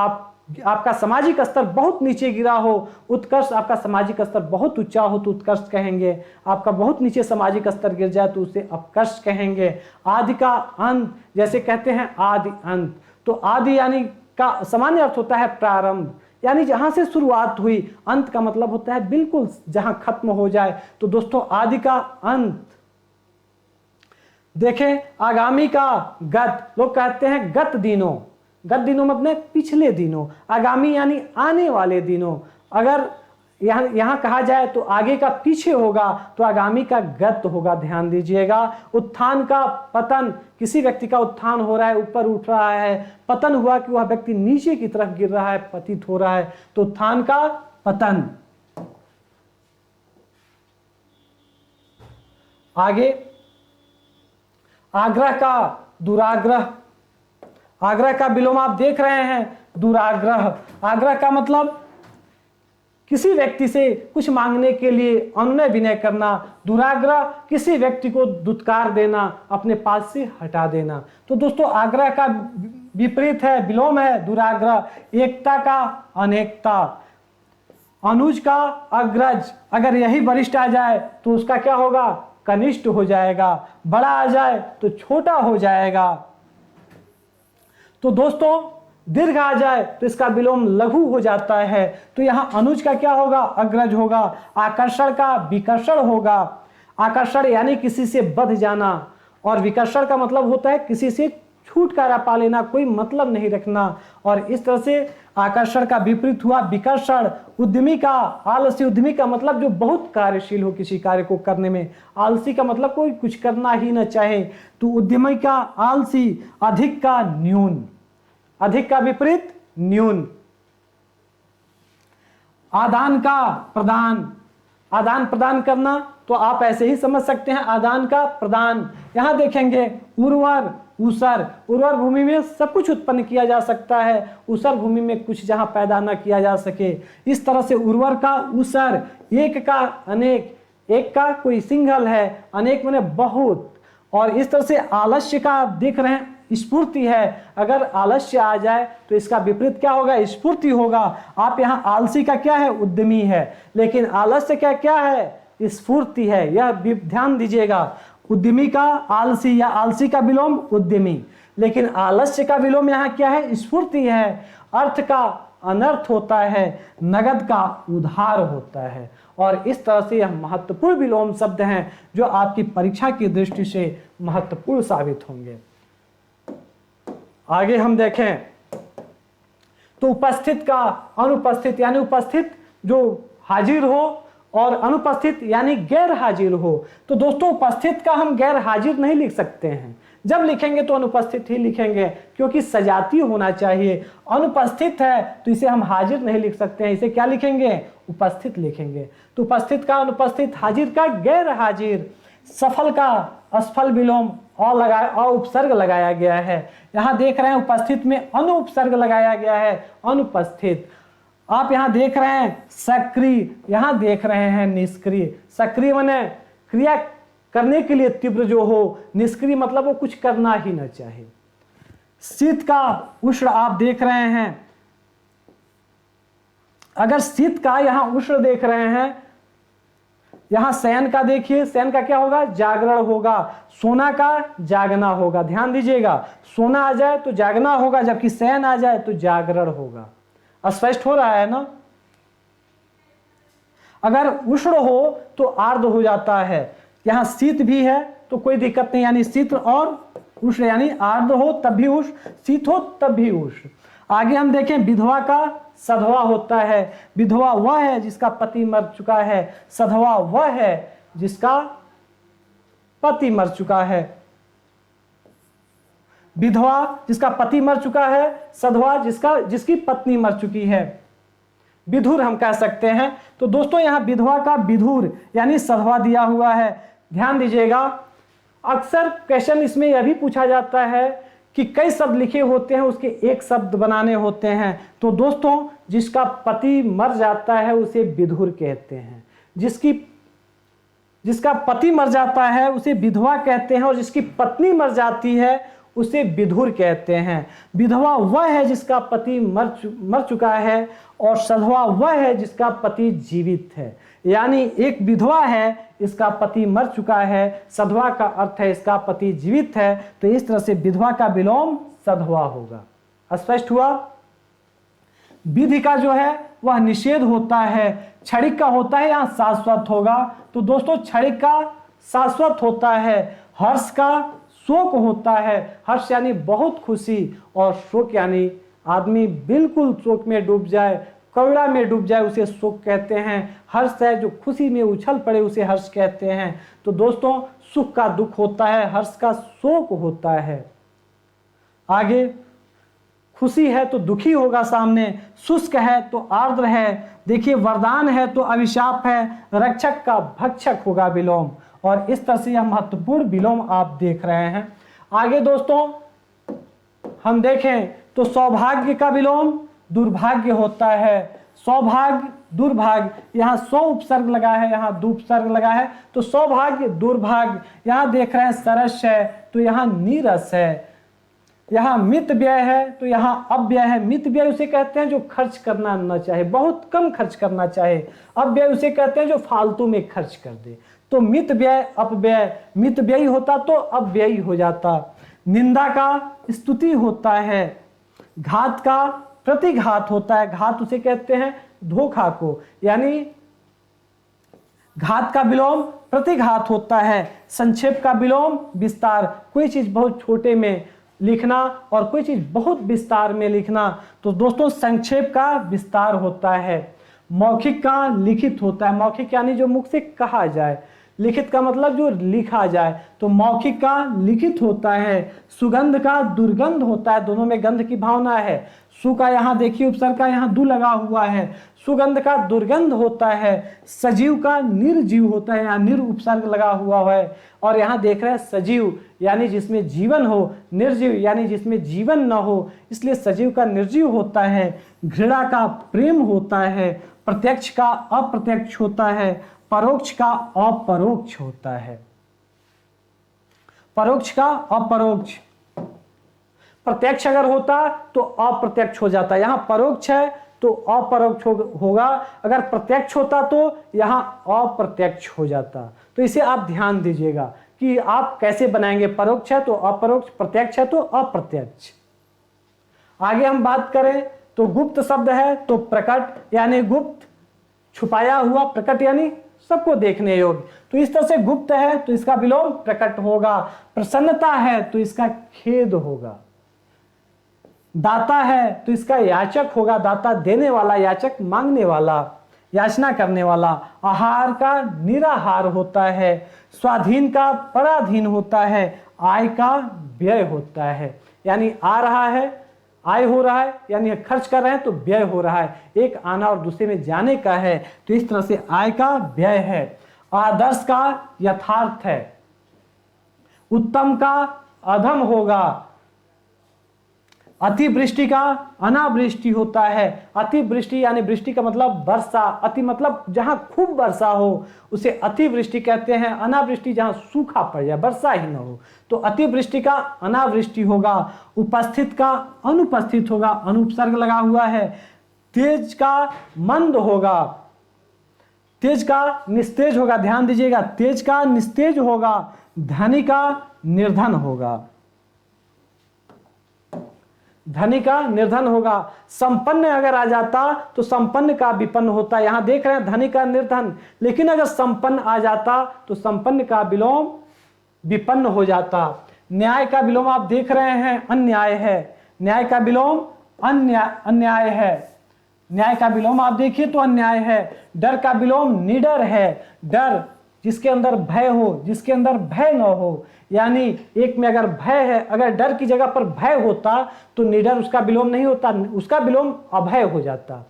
आपका सामाजिक स्तर बहुत नीचे गिरा हो। उत्कर्ष आपका सामाजिक स्तर बहुत ऊंचा हो तो उत्कर्ष कहेंगे। आपका बहुत नीचे सामाजिक स्तर गिर जाए तो उसे अपकर्ष कहेंगे। आदि का अंत, जैसे कहते हैं आदि अंत, तो आदि यानी का सामान्य अर्थ होता है प्रारंभ, यानी जहां से शुरुआत हुई। अंत का मतलब होता है बिल्कुल जहां खत्म हो जाए। तो दोस्तों आदि का अंत। देखें आगामी का गत, लोग कहते हैं गत दिनों। गत दिनों मतलब पिछले दिनों। आगामी यानी आने वाले दिनों। अगर यहां कहा जाए तो आगे का पीछे होगा, तो आगामी का गत होगा। ध्यान दीजिएगा। उत्थान का पतन, किसी व्यक्ति का उत्थान हो रहा है, ऊपर उठ रहा है। पतन हुआ कि वह व्यक्ति नीचे की तरफ गिर रहा है, पतित हो रहा है। तो उत्थान का पतन। आगे आग्रह का दुराग्रह। आग्रह का विलोम आप देख रहे हैं दुराग्रह। आग्रह का मतलब किसी व्यक्ति से कुछ मांगने के लिए अनुनय विनय करना। दुराग्रह किसी व्यक्ति को दुत्कार देना, अपने पास से हटा देना। तो दोस्तों आग्रह का विपरीत है, विलोम है दुराग्रह। एकता का अनेकता। अनुज का अग्रज, अगर यही वरिष्ठ आ जाए तो उसका क्या होगा? कनिष्ठ हो जाएगा। बड़ा आ जाए तो छोटा हो जाएगा। तो दोस्तों दीर्घ आ जाए तो इसका विलोम लघु हो जाता है। तो यहां अनुज का क्या होगा? अग्रज होगा। आकर्षण का विकर्षण होगा। आकर्षण यानी किसी से बंध जाना, और विकर्षण का मतलब होता है किसी से छुटकारा पा लेना, कोई मतलब नहीं रखना। और इस तरह से आकर्षण का विपरीत हुआ विकर्षण। उद्यमी का आलसी। उद्यमी का मतलब जो बहुत कार्यशील हो किसी कार्य को करने में। आलसी का मतलब कोई कुछ करना ही न चाहे। तो उद्यमी का आलसी। अधिक का न्यून। अधिक का विपरीत न्यून। आदान का प्रदान। आदान प्रदान करना तो आप ऐसे ही समझ सकते हैं, आदान का प्रदान। यहां देखेंगे उर्वर ऊसर, उर्वर भूमि में सब कुछ उत्पन्न किया जा सकता है, ऊसर भूमि में कुछ जहाँ पैदा न किया जा सके। इस तरह से उर्वर का ऊसर, एक का अनेक, एक का कोई सिंगल है, अनेक माने बहुत। और इस तरह से आलस्य का आप देख रहे हैं स्फूर्ति है, अगर आलस्य आ जाए तो इसका विपरीत क्या होगा, स्फूर्ति होगा। आप यहाँ आलसी का क्या है, उद्यमी है, लेकिन आलस्य का क्या है, स्फूर्ति है। यह ध्यान दीजिएगा, उद्यमी का आलसी या आलसी का विलोम उद्यमी, लेकिन आलस्य का विलोम यहाँ क्या है, स्फूर्ति है। अर्थ का अनर्थ होता है, नगद का उधार होता है। और इस तरह से यह महत्वपूर्ण विलोम शब्द हैं जो आपकी परीक्षा की दृष्टि से महत्वपूर्ण साबित होंगे। आगे हम देखें तो उपस्थित का अनुपस्थित, यानी उपस्थित जो हाजिर हो और अनुपस्थित यानी गैर हाजिर हो। तो दोस्तों उपस्थित का हम गैर हाजिर नहीं लिख सकते हैं, जब लिखेंगे तो अनुपस्थित ही लिखेंगे, क्योंकि सजातीय होना चाहिए। अनुपस्थित है तो इसे हम हाजिर नहीं लिख सकते हैं, इसे क्या लिखेंगे, उपस्थित लिखेंगे। तो उपस्थित का अनुपस्थित, हाजिर का गैर हाजिर। सफल का असफल विलोम उपसर्ग लगाया गया है। यहाँ देख रहे हैं उपस्थित में अनुपसर्ग लगाया गया है, अनुपस्थित। आप यहाँ देख रहे हैं सक्रिय, यहाँ देख रहे हैं निष्क्रिय। सक्रिय माने क्रिया करने के लिए तीव्र जो हो, निष्क्रिय मतलब वो कुछ करना ही न चाहे। शीत का उष्ण आप देख रहे हैं, अगर शीत का यहाँ उष्ण देख रहे हैं, यहां शयन का देखिए, शयन का क्या होगा, जागरण होगा। सोना का जागना होगा, ध्यान दीजिएगा, सोना आ जाए तो जागना होगा, जबकि शयन आ जाए तो जागरण होगा। स्पष्ट हो रहा है ना। अगर उष्ण हो तो आर्द्र हो जाता है, यहां शीत भी है तो कोई दिक्कत नहीं, यानी शीत और उष्ण, यानी आर्द्र हो तब भी उष्ण, शीत हो तब भी उष्ण। आगे हम देखें विधवा का सधवा होता है। विधवा वह है जिसका पति मर चुका है, सधवा वह है जिसका पति मर चुका है। विधवा जिसका पति मर चुका है, सधवा जिसकी पत्नी मर चुकी है। विधुर हम कह सकते हैं। तो दोस्तों यहाँ विधवा का विधुर यानी सधवा दिया हुआ है। ध्यान दीजिएगा, अक्सर क्वेश्चन इसमें यह भी पूछा जाता है कि कई शब्द लिखे होते हैं, उसके एक शब्द बनाने होते हैं। तो दोस्तों जिसका पति मर जाता है उसे विधुर कहते हैं, जिसका पति मर जाता है उसे विधवा कहते हैं, और जिसकी पत्नी मर जाती है उसे विधुर कहते हैं। विधवा वह है जिसका पति मर चुका है, और सधवा वह है जिसका पति जीवित है। यानी एक विधवा है, इसका पति मर चुका है, सधवा का अर्थ है इसका पति जीवित है। तो इस तरह से विधवा का विलोम सधवा होगा। स्पष्ट हुआ। विधि का जो है वह निषेध होता है, क्षणिक का होता है, यहाँ शाश्वत होगा। तो दोस्तों क्षणिक का शाश्वत होता है, हर्ष का शोक होता है। हर्ष यानी बहुत खुशी, और शोक यानी आदमी बिल्कुल शोक में डूब जाए, करुणा में डूब जाए, उसे शोक कहते हैं। हर्ष है जो खुशी में उछल पड़े, उसे हर्ष कहते हैं। तो दोस्तों सुख का दुख होता है, हर्ष का शोक होता है। आगे खुशी है तो दुखी होगा सामने, शुष्क है तो आर्द्र है। देखिए वरदान है तो अभिशाप है, रक्षक का भक्षक होगा विलोम। और इस तरह से यह महत्वपूर्ण विलोम आप देख रहे हैं। आगे दोस्तों हम देखें तो सौभाग्य का विलोम दुर्भाग्य होता है। सौभाग्य दुर्भाग्य, यहाँ सौ उपसर्ग लगा है, यहाँ दो उपसर्ग लगा है, तो सौभाग्य दुर्भाग्य। यहाँ देख रहे हैं सरस है तो यहाँ नीरस है। यहाँ मित व्यय है तो यहाँ अव्यय है। मित व्यय उसे कहते हैं जो खर्च करना न चाहे, बहुत कम खर्च करना चाहे। अव्यय उसे कहते हैं जो फालतू में खर्च कर दे। तो मित व्यय अपव्यय, मित व्ययी होता तो अव्ययी हो जाता। निंदा का स्तुति होता है, घात का प्रतिघात होता है। घात उसे कहते हैं धोखा को, यानी घात का विलोम प्रतिघात होता है। संक्षेप का विलोम विस्तार, कोई चीज बहुत छोटे में लिखना और कोई चीज बहुत विस्तार में लिखना। तो दोस्तों संक्षेप का विस्तार होता है। मौखिक का लिखित होता है। मौखिक यानी जो मुख से कहा जाए, लिखित का मतलब जो लिखा जाए। तो मौखिक का लिखित होता है। सुगंध का दुर्गंध होता है, दोनों में गंध की भावना है। सु का यहाँ देखिए उपसर्ग का यहाँ दु लगा हुआ है। सुगंध का दुर्गंध होता है। सजीव का निर्जीव होता है, यहाँ निर उपसर्ग लगा हुआ है। और यहाँ देख रहे हैं सजीव यानी जिसमें जीवन हो, निर्जीव यानी जिसमें जीवन न हो, इसलिए सजीव का निर्जीव होता है। घृणा का प्रेम होता है। प्रत्यक्ष का अप्रत्यक्ष होता है। परोक्ष का अपरोक्ष होता है। परोक्ष का अपरोक्ष, प्रत्यक्ष अगर होता तो अप्रत्यक्ष हो जाता, यहाँ परोक्ष है तो अपरोक्ष होगा। अगर प्रत्यक्ष होता तो यहाँ अप्रत्यक्ष हो जाता। तो इसे आप ध्यान दीजिएगा कि आप कैसे बनाएंगे। परोक्ष है तो अपरोक्ष, प्रत्यक्ष है तो अप्रत्यक्ष। आगे हम बात करें तो गुप्त शब्द है तो प्रकट यानी गुप्त, छुपाया हुआ, प्रकट यानी सबको देखने योग्य। तो इस तरह से गुप्त है तो इसका विलोम प्रकट होगा। प्रसन्नता है तो इसका खेद होगा। दाता है तो इसका याचक होगा। दाता देने वाला, याचक मांगने वाला, याचना करने वाला। आहार का निराहार होता है। स्वाधीन का पराधीन होता है। आय का व्यय होता है, यानी आ रहा है, आय हो रहा है, यानी खर्च कर रहे हैं तो व्यय हो रहा है। एक आना और दूसरे में जाने का है, तो इस तरह से आय का व्यय है। आदर्श का यथार्थ है। उत्तम का अधम होगा। अतिवृष्टि का अनावृष्टि होता है। अतिवृष्टि यानी वृष्टि का मतलब वर्षा, अति मतलब जहां खूब वर्षा हो उसे अतिवृष्टि कहते हैं। अनावृष्टि जहां सूखा पड़ जाए, वर्षा ही न हो, तो अतिवृष्टि का अनावृष्टि होगा। उपस्थित का अनुपस्थित होगा, अनुपसर्ग लगा हुआ है। तेज का मंद होगा। तेज का निस्तेज होगा, ध्यान दीजिएगा, तेज का निस्तेज होगा। धनी का निर्धन होगा। धनी का निर्धन होगा। संपन्न अगर आ जाता तो संपन्न का विपन्न होता। यहां देख रहे हैं धनी का निर्धन, लेकिन अगर संपन्न आ जाता तो संपन्न का विलोम विपन्न हो जाता। न्याय का विलोम आप देख रहे हैं अन्याय है। न्याय का विलोम अन्याय है। न्याय का विलोम आप देखिए तो अन्याय है। डर का विलोम निडर है। डर जिसके अंदर भय हो, जिसके अंदर भय न हो, यानी एक में अगर भय है, अगर डर की जगह पर भय होता तो निडर उसका विलोम नहीं होता, उसका विलोम अभय हो जाता।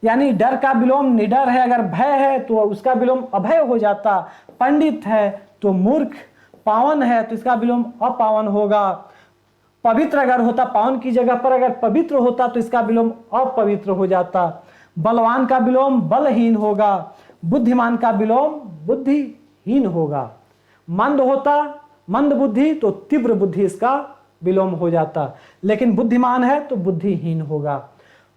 यानी डर का विलोम निडर है, अगर भय है तो उसका विलोम अभय हो जाता। पंडित है तो मूर्ख। पावन है तो इसका विलोम अपावन होगा। पवित्र अगर होता, पावन की जगह पर अगर पवित्र होता तो इसका विलोम अपवित्र हो जाता। बलवान का विलोम बलहीन होगा। बुद्धिमान का विलोम बुद्धिहीन होगा। मंद होता मंद बुद्धि तो तीव्र बुद्धि इसका विलोम हो जाता, लेकिन बुद्धिमान है तो बुद्धिहीन होगा।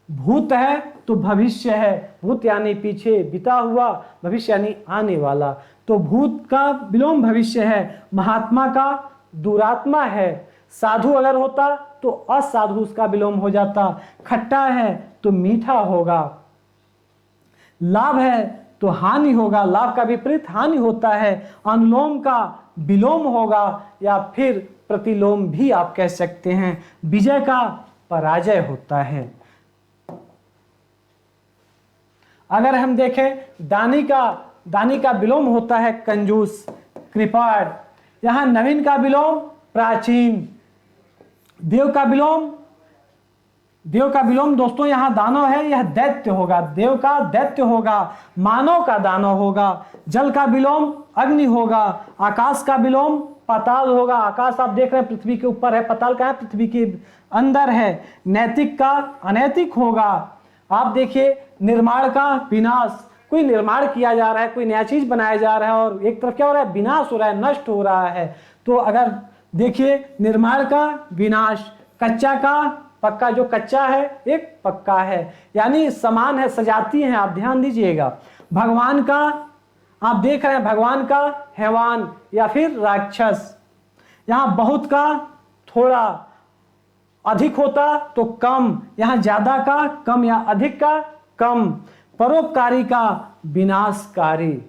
भूत है तो भविष्य है। भूत यानी पीछे बीता हुआ, भविष्य यानी आने वाला, तो भूत का विलोम भविष्य है। महात्मा का दुरात्मा है। साधु अगर होता तो असाधु उसका विलोम हो जाता। खट्टा है तो मीठा होगा। लाभ है तो हानि होगा, लाभ का विपरीत हानि होता है। अनुलोम का विलोम होगा या फिर प्रतिलोम भी आप कह सकते हैं। विजय का पराजय होता है। अगर हम देखें दानी का विलोम होता है कंजूस, कृपाण। यहां नवीन का विलोम प्राचीन। देव का विलोम दोस्तों यहां दानव है, यह दैत्य होगा। देव का दैत्य होगा। मानव का दानव होगा। जल का विलोम अग्नि होगा। आकाश का विलोम पाताल होगा। आकाश आप देख रहे हैं पृथ्वी के ऊपर है, पाताल कहाँ है? पृथ्वी के अंदर है। नैतिक का अनैतिक होगा। आप देखिए निर्माण का विनाश। कोई निर्माण किया जा रहा है, कोई नया चीज बनाया जा रहा है और एक तरफ क्या हो रहा है? विनाश हो रहा है, नष्ट हो रहा है। तो अगर देखिए निर्माण का विनाश, कच्चा का पक्का, जो कच्चा है एक पक्का है, यानी समान है, सजाती हैं, आप ध्यान दीजिएगा। भगवान का आप देख रहे हैं, भगवान का हैवान या फिर राक्षस। यहां बहुत का थोड़ा, अधिक होता तो कम, यहां ज्यादा का कम या अधिक का कम। परोपकारी का विनाशकारी।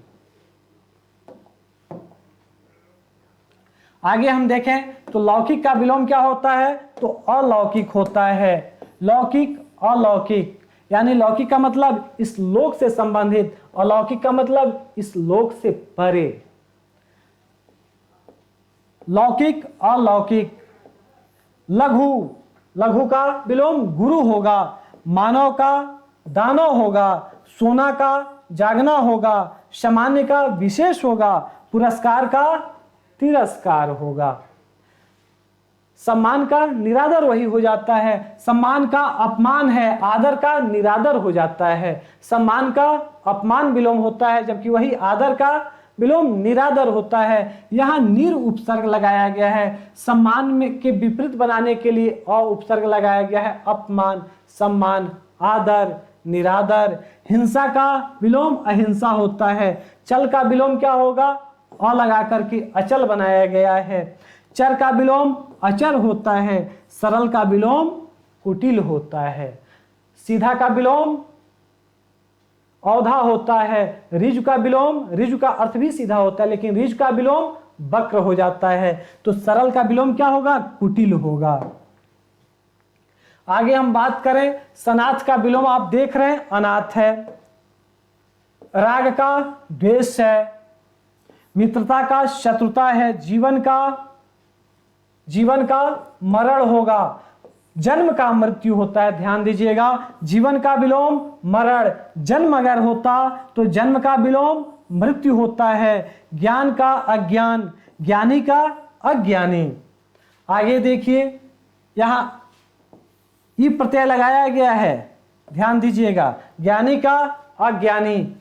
आगे हम देखें तो लौकिक का विलोम क्या होता है? तो अलौकिक होता है। लौकिक अलौकिक, यानी लौकिक का मतलब इस लोक से संबंधित, अलौकिक का मतलब इस लोक से परे। लौकिक अलौकिक। लघु लघु का विलोम गुरु होगा, मानव का दानव होगा, सोना का जागना होगा, सामान्य का विशेष होगा, पुरस्कार का तिरस्कार होगा। सम्मान का निरादर वही हो जाता है, सम्मान का अपमान है, आदर का निरादर हो जाता है। सम्मान का अपमान विलोम होता है, जबकि वही आदर का विलोम निरादर होता है। यहाँ निर उपसर्ग लगाया गया है, सम्मान में के विपरीत बनाने के लिए अ उपसर्ग लगाया गया है। अपमान, सम्मान, आदर, निरादर। हिंसा का विलोम अहिंसा होता है। चल का विलोम क्या होगा? अ लगा करके अचल बनाया गया है। चर का विलोम अचर होता है। सरल का विलोम कुटिल होता है। सीधा का विलोम औधा होता है। ऋजु का विलोम, ऋजु का अर्थ भी सीधा होता है, लेकिन ऋज का विलोम वक्र हो जाता है। तो सरल का विलोम क्या होगा? कुटिल होगा। आगे हम बात करें, सनाथ का विलोम आप देख रहे हैं, अनाथ है। राग का द्वेष है। मित्रता का शत्रुता है। जीवन का मरण होगा। जन्म का मृत्यु होता है, ध्यान दीजिएगा। जीवन का विलोम मरण, जन्म अगर होता तो जन्म का विलोम मृत्यु होता है। ज्ञान का अज्ञान, ज्ञानी का अज्ञानी। आगे देखिए, यहां ई प्रत्यय लगाया गया है, ध्यान दीजिएगा। ज्ञानी का अज्ञानी।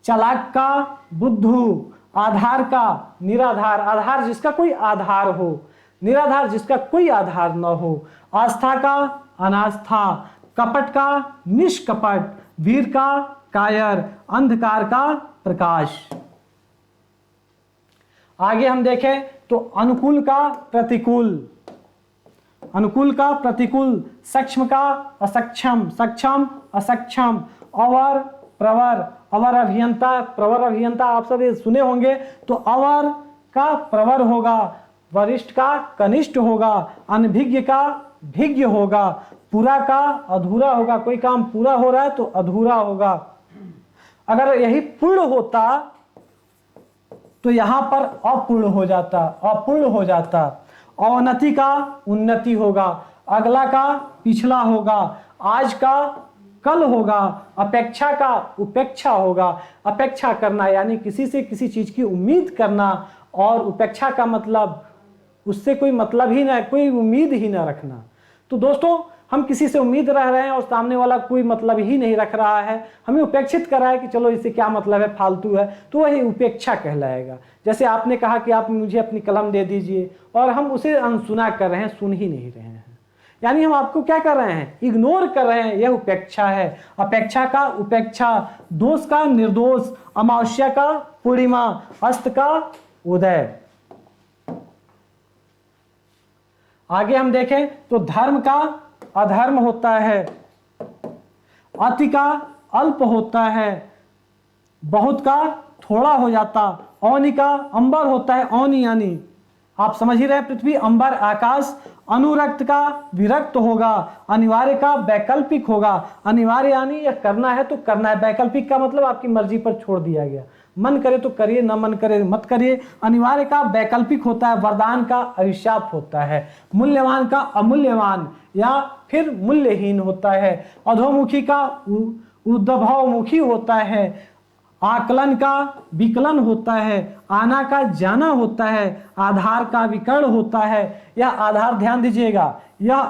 चालाक का बुद्धू। आधार का निराधार, आधार जिसका कोई आधार हो, निराधार जिसका कोई आधार न हो। आस्था का अनास्था। कपट का निष्कपट। वीर का कायर। अंधकार का प्रकाश। आगे हम देखें तो अनुकूल का प्रतिकूल, अनुकूल का प्रतिकूल। सक्षम का असक्षम, सक्षम असक्षम। अवर प्रवर, अवर अभियंता, प्रवर अभियंता, आप सब ये सुने होंगे। तो अवर का प्रवर होगा, वरिष्ठ का कनिष्ठ होगा, अनभिज्ञ का भिज्ञ होगा, पूरा का अधूरा होगा। कोई काम पूरा हो रहा है तो अधूरा होगा। अगर यही पूर्ण होता तो यहां पर अपूर्ण हो जाता, अपूर्ण हो जाता। अवनति का उन्नति होगा, अगला का पिछला होगा, आज का कल होगा, अपेक्षा का उपेक्षा होगा। अपेक्षा करना यानी किसी से किसी चीज की उम्मीद करना, और उपेक्षा का मतलब उससे कोई मतलब ही ना, कोई उम्मीद ही ना रखना। तो दोस्तों, हम किसी से उम्मीद रह रहे हैं और सामने वाला कोई मतलब ही नहीं रख रहा है, हमें उपेक्षित कर रहा है कि चलो इससे क्या मतलब है, फालतू है, तो वही उपेक्षा कहलाएगा। जैसे आपने कहा कि आप मुझे अपनी कलम दे दीजिए और हम उसे अनसुना कर रहे हैं, सुन ही नहीं रहे हैं, यानी हम आपको क्या कर रहे हैं, इग्नोर कर रहे हैं। यह उपेक्षा है। अपेक्षा का उपेक्षा। दोष का निर्दोष। अमावस्या का पूर्णिमा। अस्त का उदय। आगे हम देखें तो धर्म का अधर्म होता है। अति का अल्प होता है। बहुत का थोड़ा हो जाता। औनी का अंबर होता है। औनी यानी आप समझ ही रहे, पृथ्वी, अंबर, आकाश। अनुरक्त का विरक्त होगा। अनिवार्य का वैकल्पिक होगा। अनिवार्य यानी यह करना है तो करना है। वैकल्पिक का मतलब आपकी मर्जी पर छोड़ दिया गया, मन करे तो करिए, न मन करे मत करिए। अनिवार्य का वैकल्पिक होता है। वरदान का अभिशाप होता है। मूल्यवान का अमूल्यवान या फिर मूल्यहीन होता है। अधोमुखी का ऊर्ध्वमुखी होता है। आकलन का विकलन होता है। आना का जाना होता है। आधार का विकर्ण होता है। यह आधार, ध्यान दीजिएगा, यह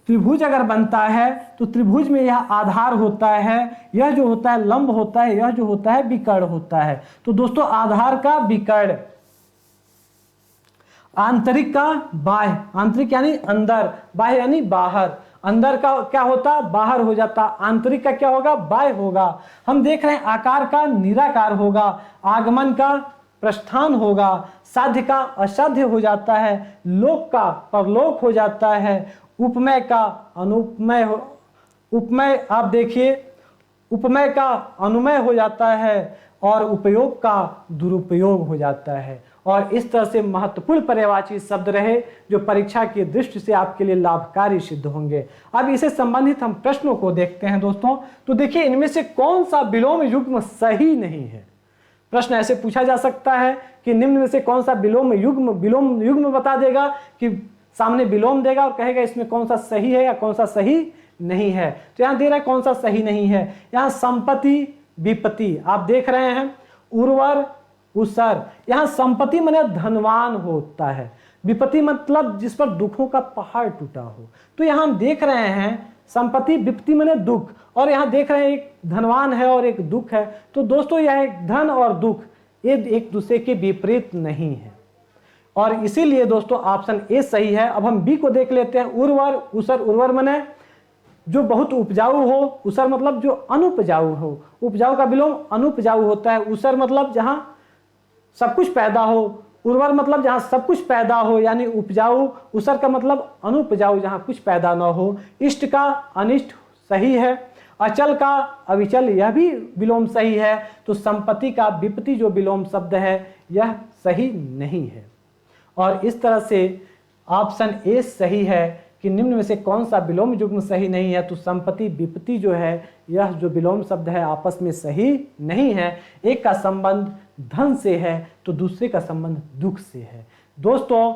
त्रिभुज अगर बनता है तो त्रिभुज में यह आधार होता है। यह जो होता है लंब होता है, यह जो होता है विकर्ण होता है। तो दोस्तों, आधार का विकर्ण। आंतरिक का बाह्य। आंतरिक यानी अंदर, बाह्य यानी बाहर। अंदर का क्या होता, बाहर हो जाता। आंतरिक का क्या होगा, बाह्य होगा। हम देख रहे हैं आकार का निराकार होगा। आगमन का प्रस्थान होगा। साध्य का असाध्य हो जाता है। लोक का परलोक हो जाता है। उपमेय का अनुपमेय हो, उपमेय आप देखिए, उपमेय का अनुमेय हो जाता है और उपयोग का दुरुपयोग हो जाता है। और इस तरह से महत्वपूर्ण पर्यायवाची शब्द रहे जो परीक्षा की दृष्टि से आपके लिए लाभकारी सिद्ध होंगे। अब इसे संबंधित हम प्रश्नों को देखते हैं दोस्तों। तो देखिए, इनमें से कौन सा विलोम युग्म सही नहीं है। प्रश्न ऐसे पूछा जा सकता है कि निम्न में से कौन सा विलोम युग्म बता देगा कि सामने विलोम देगा और कहेगा इसमें कौन सा सही है या कौन सा सही नहीं है। तो यहाँ दे रहा है कौन सा सही नहीं है। यहाँ संपत्ति विपत्ति आप देख रहे हैं, उर्वर उसर। यहाँ संपत्ति माने धनवान होता है, विपत्ति मतलब जिस पर दुखों का पहाड़ टूटा हो। तो यहाँ हम देख रहे हैं संपत्ति विपत्ति माने दुख, और यहाँ देख रहे हैं एक धनवान है और एक दुख है। तो दोस्तों यह एक धन और दुख ये एक दूसरे के विपरीत नहीं है, और इसीलिए दोस्तों ऑप्शन ए सही है। अब हम बी को देख लेते हैं, उर्वर उसर। उर्वर माने जो बहुत उपजाऊ हो, उसर मतलब जो अनुपजाऊ हो। उपजाऊ का विलोम अनुपजाऊ होता है। उसर मतलब जहां सब कुछ पैदा हो, उर्वर मतलब जहां सब कुछ पैदा हो यानी उपजाऊ। उसर का मतलब अनुपजाऊ जहां कुछ पैदा ना हो। इष्ट का अनिष्ट सही है, अचल का अविचल यह भी विलोम सही है। तो संपत्ति का विपत्ति जो विलोम शब्द है यह सही नहीं है, और इस तरह से ऑप्शन ए सही है कि निम्न में से कौन सा विलोम युग्म सही नहीं है। तो संपत्ति विपत्ति जो है यह जो विलोम शब्द है आपस में सही नहीं है। एक का संबंध धन से है तो दूसरे का संबंध दुख से है। दोस्तों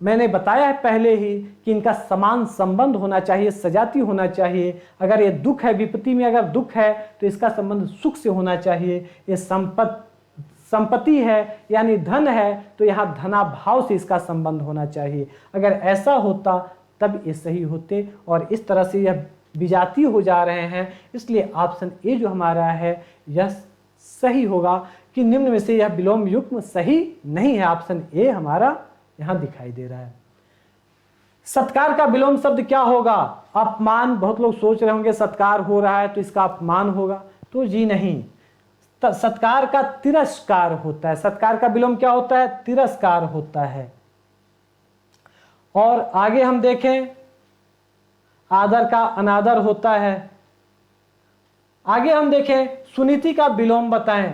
मैंने बताया है पहले ही कि इनका समान संबंध होना चाहिए, सजाती होना चाहिए। अगर ये दुख है, विपत्ति में अगर दुख है तो इसका संबंध सुख से होना चाहिए। ये संपत्ति है यानी धन है तो यहाँ धनाभाव से इसका संबंध होना चाहिए। अगर ऐसा होता तब ये सही होते, और इस तरह से यह विजातीय हो जा रहे हैं। इसलिए ऑप्शन ए जो हमारा है यह सही होगा कि निम्न में से यह विलोम युग्म सही नहीं है। ऑप्शन ए हमारा यहां दिखाई दे रहा है। सत्कार का विलोम शब्द क्या होगा? अपमान। बहुत लोग सोच रहे होंगे सत्कार हो रहा है तो इसका अपमान होगा, तो जी नहीं, सत्कार का तिरस्कार होता है। सत्कार का विलोम क्या होता है? तिरस्कार होता है। और आगे हम देखें, आदर का अनादर होता है। आगे हम देखें सुनीति का विलोम बताएं।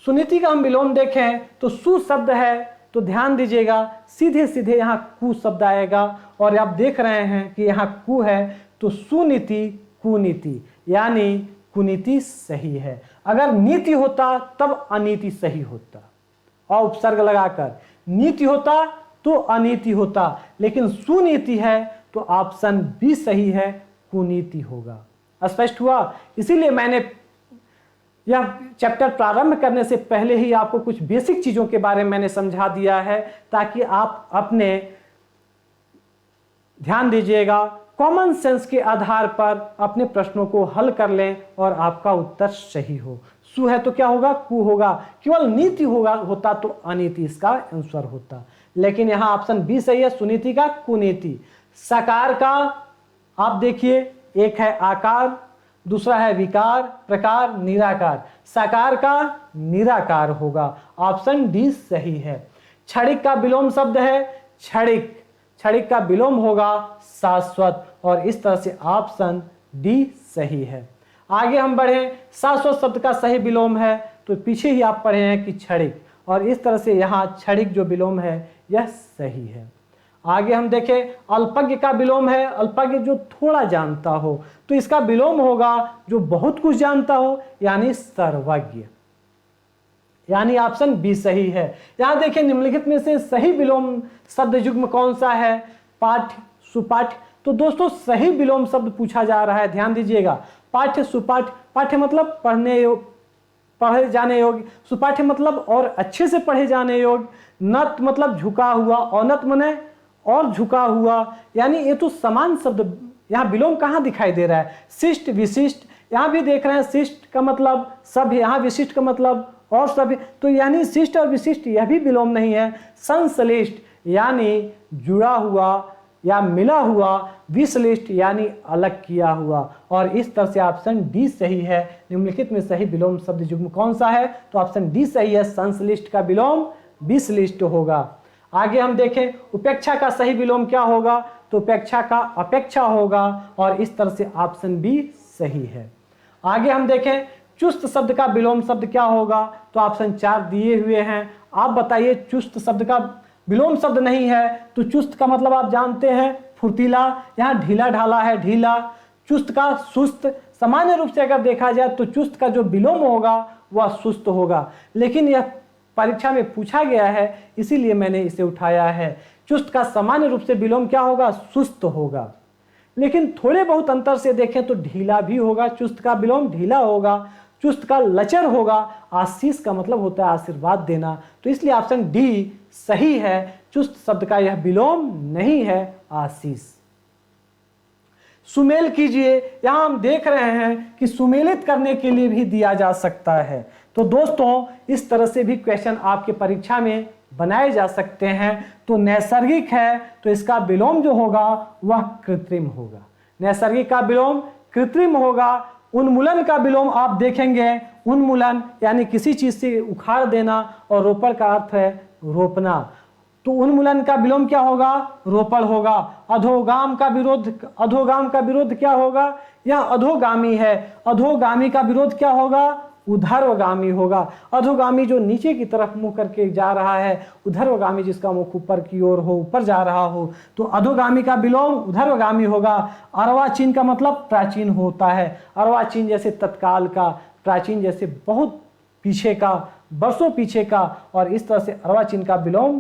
सुनीति का हम विलोम देखें तो सु शब्द है तो ध्यान दीजिएगा सीधे सीधे यहाँ कु शब्द आएगा, और आप देख रहे हैं कि यहाँ कु है तो सुनीति कुनीति यानी कुनीति सही है। अगर नीति होता तब अनीति सही होता, और उपसर्ग लगाकर नीति होता तो अनीति होता, लेकिन सुनीति है तो ऑप्शन बी सही है, कुनीति होगा। स्पष्ट हुआ? इसीलिए मैंने यह चैप्टर प्रारंभ करने से पहले ही आपको कुछ बेसिक चीजों के बारे में मैंने समझा दिया है, ताकि आप अपने ध्यान दीजिएगा कॉमन सेंस के आधार पर अपने प्रश्नों को हल कर लें और आपका उत्तर सही हो। सु है तो क्या होगा? कु होगा। केवल नीति होता तो अनीति इसका आंसर होता, लेकिन यहाँ ऑप्शन बी सही है, सुनीति का कुनीति। साकार का आप देखिए, एक है आकार, दूसरा है विकार, प्रकार, निराकार। साकार का निराकार होगा, ऑप्शन डी सही है। क्षणिक का विलोम शब्द है क्षणिक, क्षणिक का विलोम होगा शाश्वत, और इस तरह से ऑप्शन डी सही है। आगे हम बढ़े, शाश्वत शब्द का सही विलोम है तो पीछे ही आप पढ़े हैं कि क्षणिक, और इस तरह से यहाँ क्षणिक जो विलोम है यह सही है। आगे हम देखें अल्पज्ञ का विलोम है, अल्पज्ञ जो थोड़ा जानता हो, तो इसका विलोम होगा जो बहुत कुछ जानता हो यानी सर्वज्ञ, यानी ऑप्शन बी सही है। यहां देखिए निम्नलिखित में से सही विलोम शब्द युग्म कौन सा है? पाठ्य सुपाठ्य। तो दोस्तों सही विलोम शब्द पूछा जा रहा है, ध्यान दीजिएगा। पाठ्य सुपाठ्य, पाठ्य मतलब पढ़े जाने योग्य, सुपाठ्य मतलब और अच्छे से पढ़े जाने योग्य, नत मतलब झुका हुआ, औनत मने और झुका हुआ, यानी ये तो समान शब्द। यहाँ विलोम कहाँ दिखाई दे रहा है? शिष्ट विशिष्ट, यहाँ भी देख रहे हैं शिष्ट का मतलब सब, यहाँ विशिष्ट का मतलब और सभी, तो यानी शिष्ट और विशिष्ट यह भी विलोम नहीं है। संश्लिष्ट यानी जुड़ा हुआ या मिला हुआ, विश्लिष्ट यानी अलग किया हुआ, और इस तरह से ऑप्शन डी सही है। निम्नलिखित में सही विलोम शब्द युग्म कौन सा है? तो ऑप्शन डी सही है, संश्लिष्ट का विलोम विश्लिष्ट होगा। आगे हम देखें उपेक्षा का सही विलोम क्या होगा? तो उपेक्षा का अपेक्षा होगा, और इस तरह से ऑप्शन बी सही है। आगे हम देखें चुस्त शब्द का विलोम शब्द क्या होगा? तो ऑप्शन 4 दिए हुए हैं, आप बताइए। चुस्त शब्द का विलोम शब्द नहीं है तो चुस्त का मतलब आप जानते हैं फुर्तीला, यहाँ ढीला ढाला है ढीला। चुस्त का सुस्त, सामान्य रूप से अगर देखा जाए तो चुस्त का जो विलोम होगा वह सुस्त होगा, लेकिन यह परीक्षा में पूछा गया है इसीलिए मैंने इसे उठाया है। चुस्त का सामान्य रूप से विलोम क्या होगा? सुस्त होगा। लेकिन थोड़े बहुत अंतर से देखें तो ढीला भी होगा, चुस्त का विलोम ढीला होगा, चुस्त का लचर होगा। आशीष का मतलब होता है आशीर्वाद देना, तो इसलिए ऑप्शन डी सही है। चुस्त शब्द का यह विलोम नहीं है आशीष। सुमेल कीजिए, यहां हम देख रहे हैं कि सुमेलित करने के लिए भी दिया जा सकता है। तो दोस्तों इस तरह से भी क्वेश्चन आपके परीक्षा में बनाए जा सकते हैं। तो नैसर्गिक है तो इसका विलोम जो होगा वह कृत्रिम होगा। नैसर्गिक का विलोम कृत्रिम होगा। उन्मूलन का विलोम आप देखेंगे, उन्मूलन यानी किसी चीज से उखाड़ देना, और रोपण का अर्थ है रोपना। तो उन्मूलन का विलोम क्या होगा? रोपण होगा। अधोगाम का विरोध क्या होगा? यह अधोगामी है। अधोगामी का विरोध क्या होगा? ऊर्ध्वगामी होगा। अधोगामी जो नीचे की तरफ मुंह करके जा रहा है, ऊर्ध्वगामी जिसका मुख ऊपर की ओर हो, ऊपर जा रहा हो, तो अधोगामी का विलोम ऊर्ध्वगामी होगा। अर्वाचीन का मतलब प्राचीन होता है। अर्वाचीन जैसे तत्काल का, प्राचीन जैसे बहुत पीछे का, वर्षों पीछे का, और इस तरह से अर्वाचीन का विलोम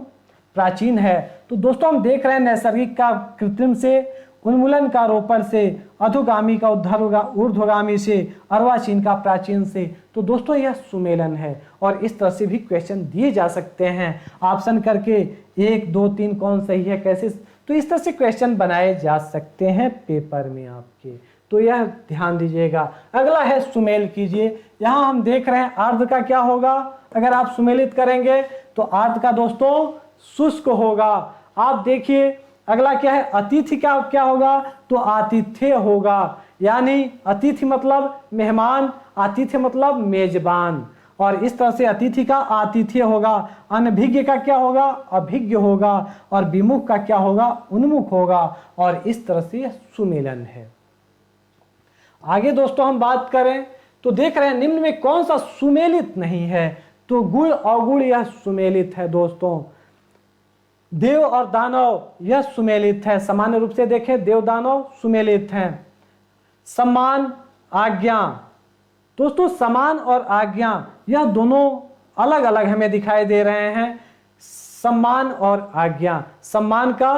प्राचीन है। तो दोस्तों हम देख रहे हैं नैसर्गिक का कृत्रिम से, उन्मूलन का रोपण से, अधोगामी का ऊर्ध्वगामी से, अर्वाचीन का प्राचीन से। तो दोस्तों यह सुमेलन है, और इस तरह से भी क्वेश्चन दिए जा सकते हैं ऑप्शन करके 1 2 3 कौन सही है कैसे। तो इस तरह से क्वेश्चन बनाए जा सकते हैं पेपर में आपके, तो यह ध्यान दीजिएगा। अगला है सुमेल कीजिए। यहाँ हम देख रहे हैं आर्द्र का क्या होगा? अगर आप सुमेलित करेंगे तो आर्द्र का दोस्तों शुष्क होगा। आप देखिए अगला क्या है? अतिथि का क्या होगा? तो आतिथ्य होगा। यानी अतिथि मतलब मेहमान, आतिथ्य मतलब मेजबान, और इस तरह से अतिथि का आतिथ्य होगा। अनभिज्ञ का क्या होगा? अभिज्ञ होगा, और विमुख का क्या होगा? उन्मुख होगा, और इस तरह से सुमेलन है। आगे दोस्तों हम बात करें तो देख रहे हैं निम्न में कौन सा सुमेलित नहीं है? तो गुण अवगुण यह सुमेलित है दोस्तों। देव और दानव यह सुमेलित है। सामान्य रूप से देखें देव दानव सुमेलित हैं। सम्मान आज्ञा, दोस्तों सम्मान और आज्ञा यह दोनों अलग अलग हमें दिखाई दे रहे हैं। सम्मान और आज्ञा, सम्मान का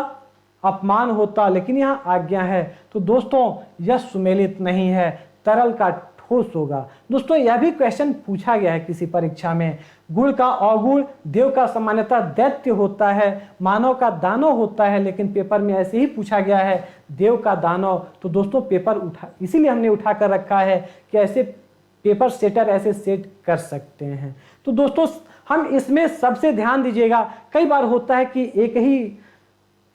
अपमान होता लेकिन यहाँ आज्ञा है, तो दोस्तों यह सुमेलित नहीं है। तरल का ठोस होगा। दोस्तों यह भी क्वेश्चन पूछा गया है किसी परीक्षा में। गुण का अवगुण, देव का सामान्यतः दैत्य होता है, मानव का दानव होता है, लेकिन पेपर में ऐसे ही पूछा गया है देव का दानव। तो दोस्तों पेपर इसीलिए हमने उठा कर रखा है कि ऐसे पेपर सेटर ऐसे सेट कर सकते हैं। तो दोस्तों हम इसमें सबसे ध्यान दीजिएगा, कई बार होता है कि एक ही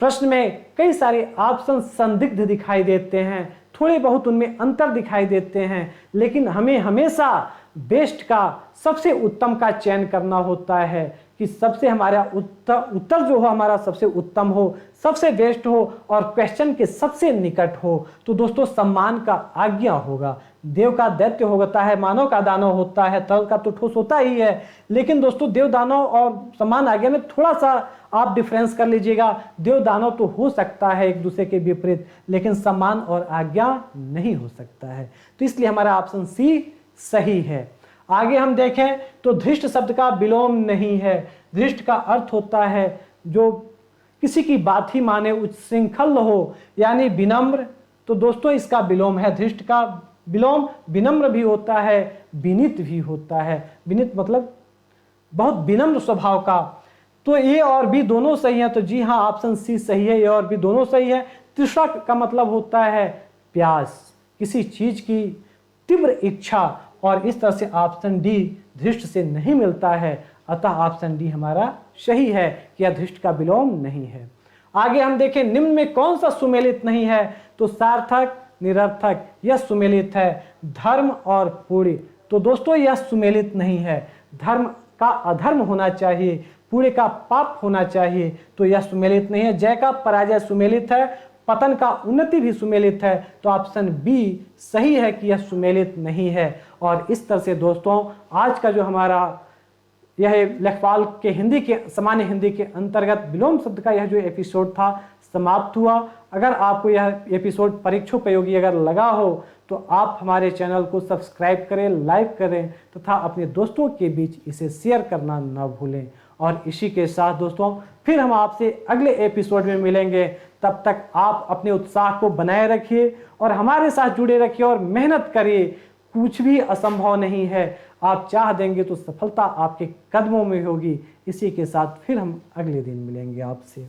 प्रश्न में कई सारे ऑप्शन संदिग्ध दिखाई देते हैं, थोड़े बहुत उनमें अंतर दिखाई देते हैं, लेकिन हमें हमेशा बेस्ट का, सबसे उत्तम का चयन करना होता है कि सबसे हमारा उत्तर जो हो हमारा सबसे उत्तम हो, सबसे बेस्ट हो, और क्वेश्चन के सबसे निकट हो। तो दोस्तों सम्मान का आज्ञा होगा, देव का दैत्य होता है, मानव का दानव होता है, तरल का तो ठोस होता ही है। लेकिन दोस्तों देव दानव और सम्मान आज्ञा में थोड़ा सा आप डिफरेंस कर लीजिएगा। देव दानव तो हो सकता है एक दूसरे के विपरीत, लेकिन सम्मान और आज्ञा नहीं हो सकता है। तो इसलिए हमारा ऑप्शन सी सही है। आगे हम देखें तो धृष्ट शब्द का विलोम नहीं है। धृष्ट का अर्थ होता है जो किसी की बात ही माने, उच्छृंखल हो, यानी विनम्र। तो दोस्तों इसका विलोम है। धृष्ट का विलोम विनम्र भी होता है, विनीत भी होता है। विनीत मतलब बहुत विनम्र स्वभाव का। तो ए और बी दोनों सही है, तो जी हाँ ऑप्शन सी सही है, ए और बी दोनों सही है। तृषा का मतलब होता है प्यास, किसी चीज की तीव्र इच्छा, और इस तरह से ऑप्शन डी धृष्ट से नहीं मिलता है। अतः ऑप्शन डी हमारा सही है कि यह धृष्ट का विलोम नहीं है। आगे हम देखें निम्न में कौन सा सुमेलित नहीं है? तो सार्थक निरर्थक यह सुमेलित है। धर्म और पुण्य, तो दोस्तों यह सुमेलित नहीं है। धर्म का अधर्म होना चाहिए, पुण्य का पाप होना चाहिए, तो यह सुमेलित नहीं है। जय का पराजय सुमेलित है, पतन का उन्नति भी सुमेलित है। तो ऑप्शन बी सही है कि यह सुमेलित नहीं है। और इस तरह से दोस्तों आज का जो हमारा यह लेखपाल के हिंदी के सामान्य हिंदी के अंतर्गत विलोम शब्द का यह जो एपिसोड था समाप्त हुआ। अगर आपको यह एपिसोड परीक्षोपयोगी अगर लगा हो तो आप हमारे चैनल को सब्सक्राइब करें, लाइक करें तथा अपने दोस्तों के बीच इसे शेयर करना न भूलें। और इसी के साथ दोस्तों फिर हम आपसे अगले एपिसोड में मिलेंगे। तब तक आप अपने उत्साह को बनाए रखिए और हमारे साथ जुड़े रखिए और मेहनत करिए। कुछ भी असंभव नहीं है, आप चाह देंगे तो सफलता आपके कदमों में होगी। इसी के साथ फिर हम अगले दिन मिलेंगे आपसे।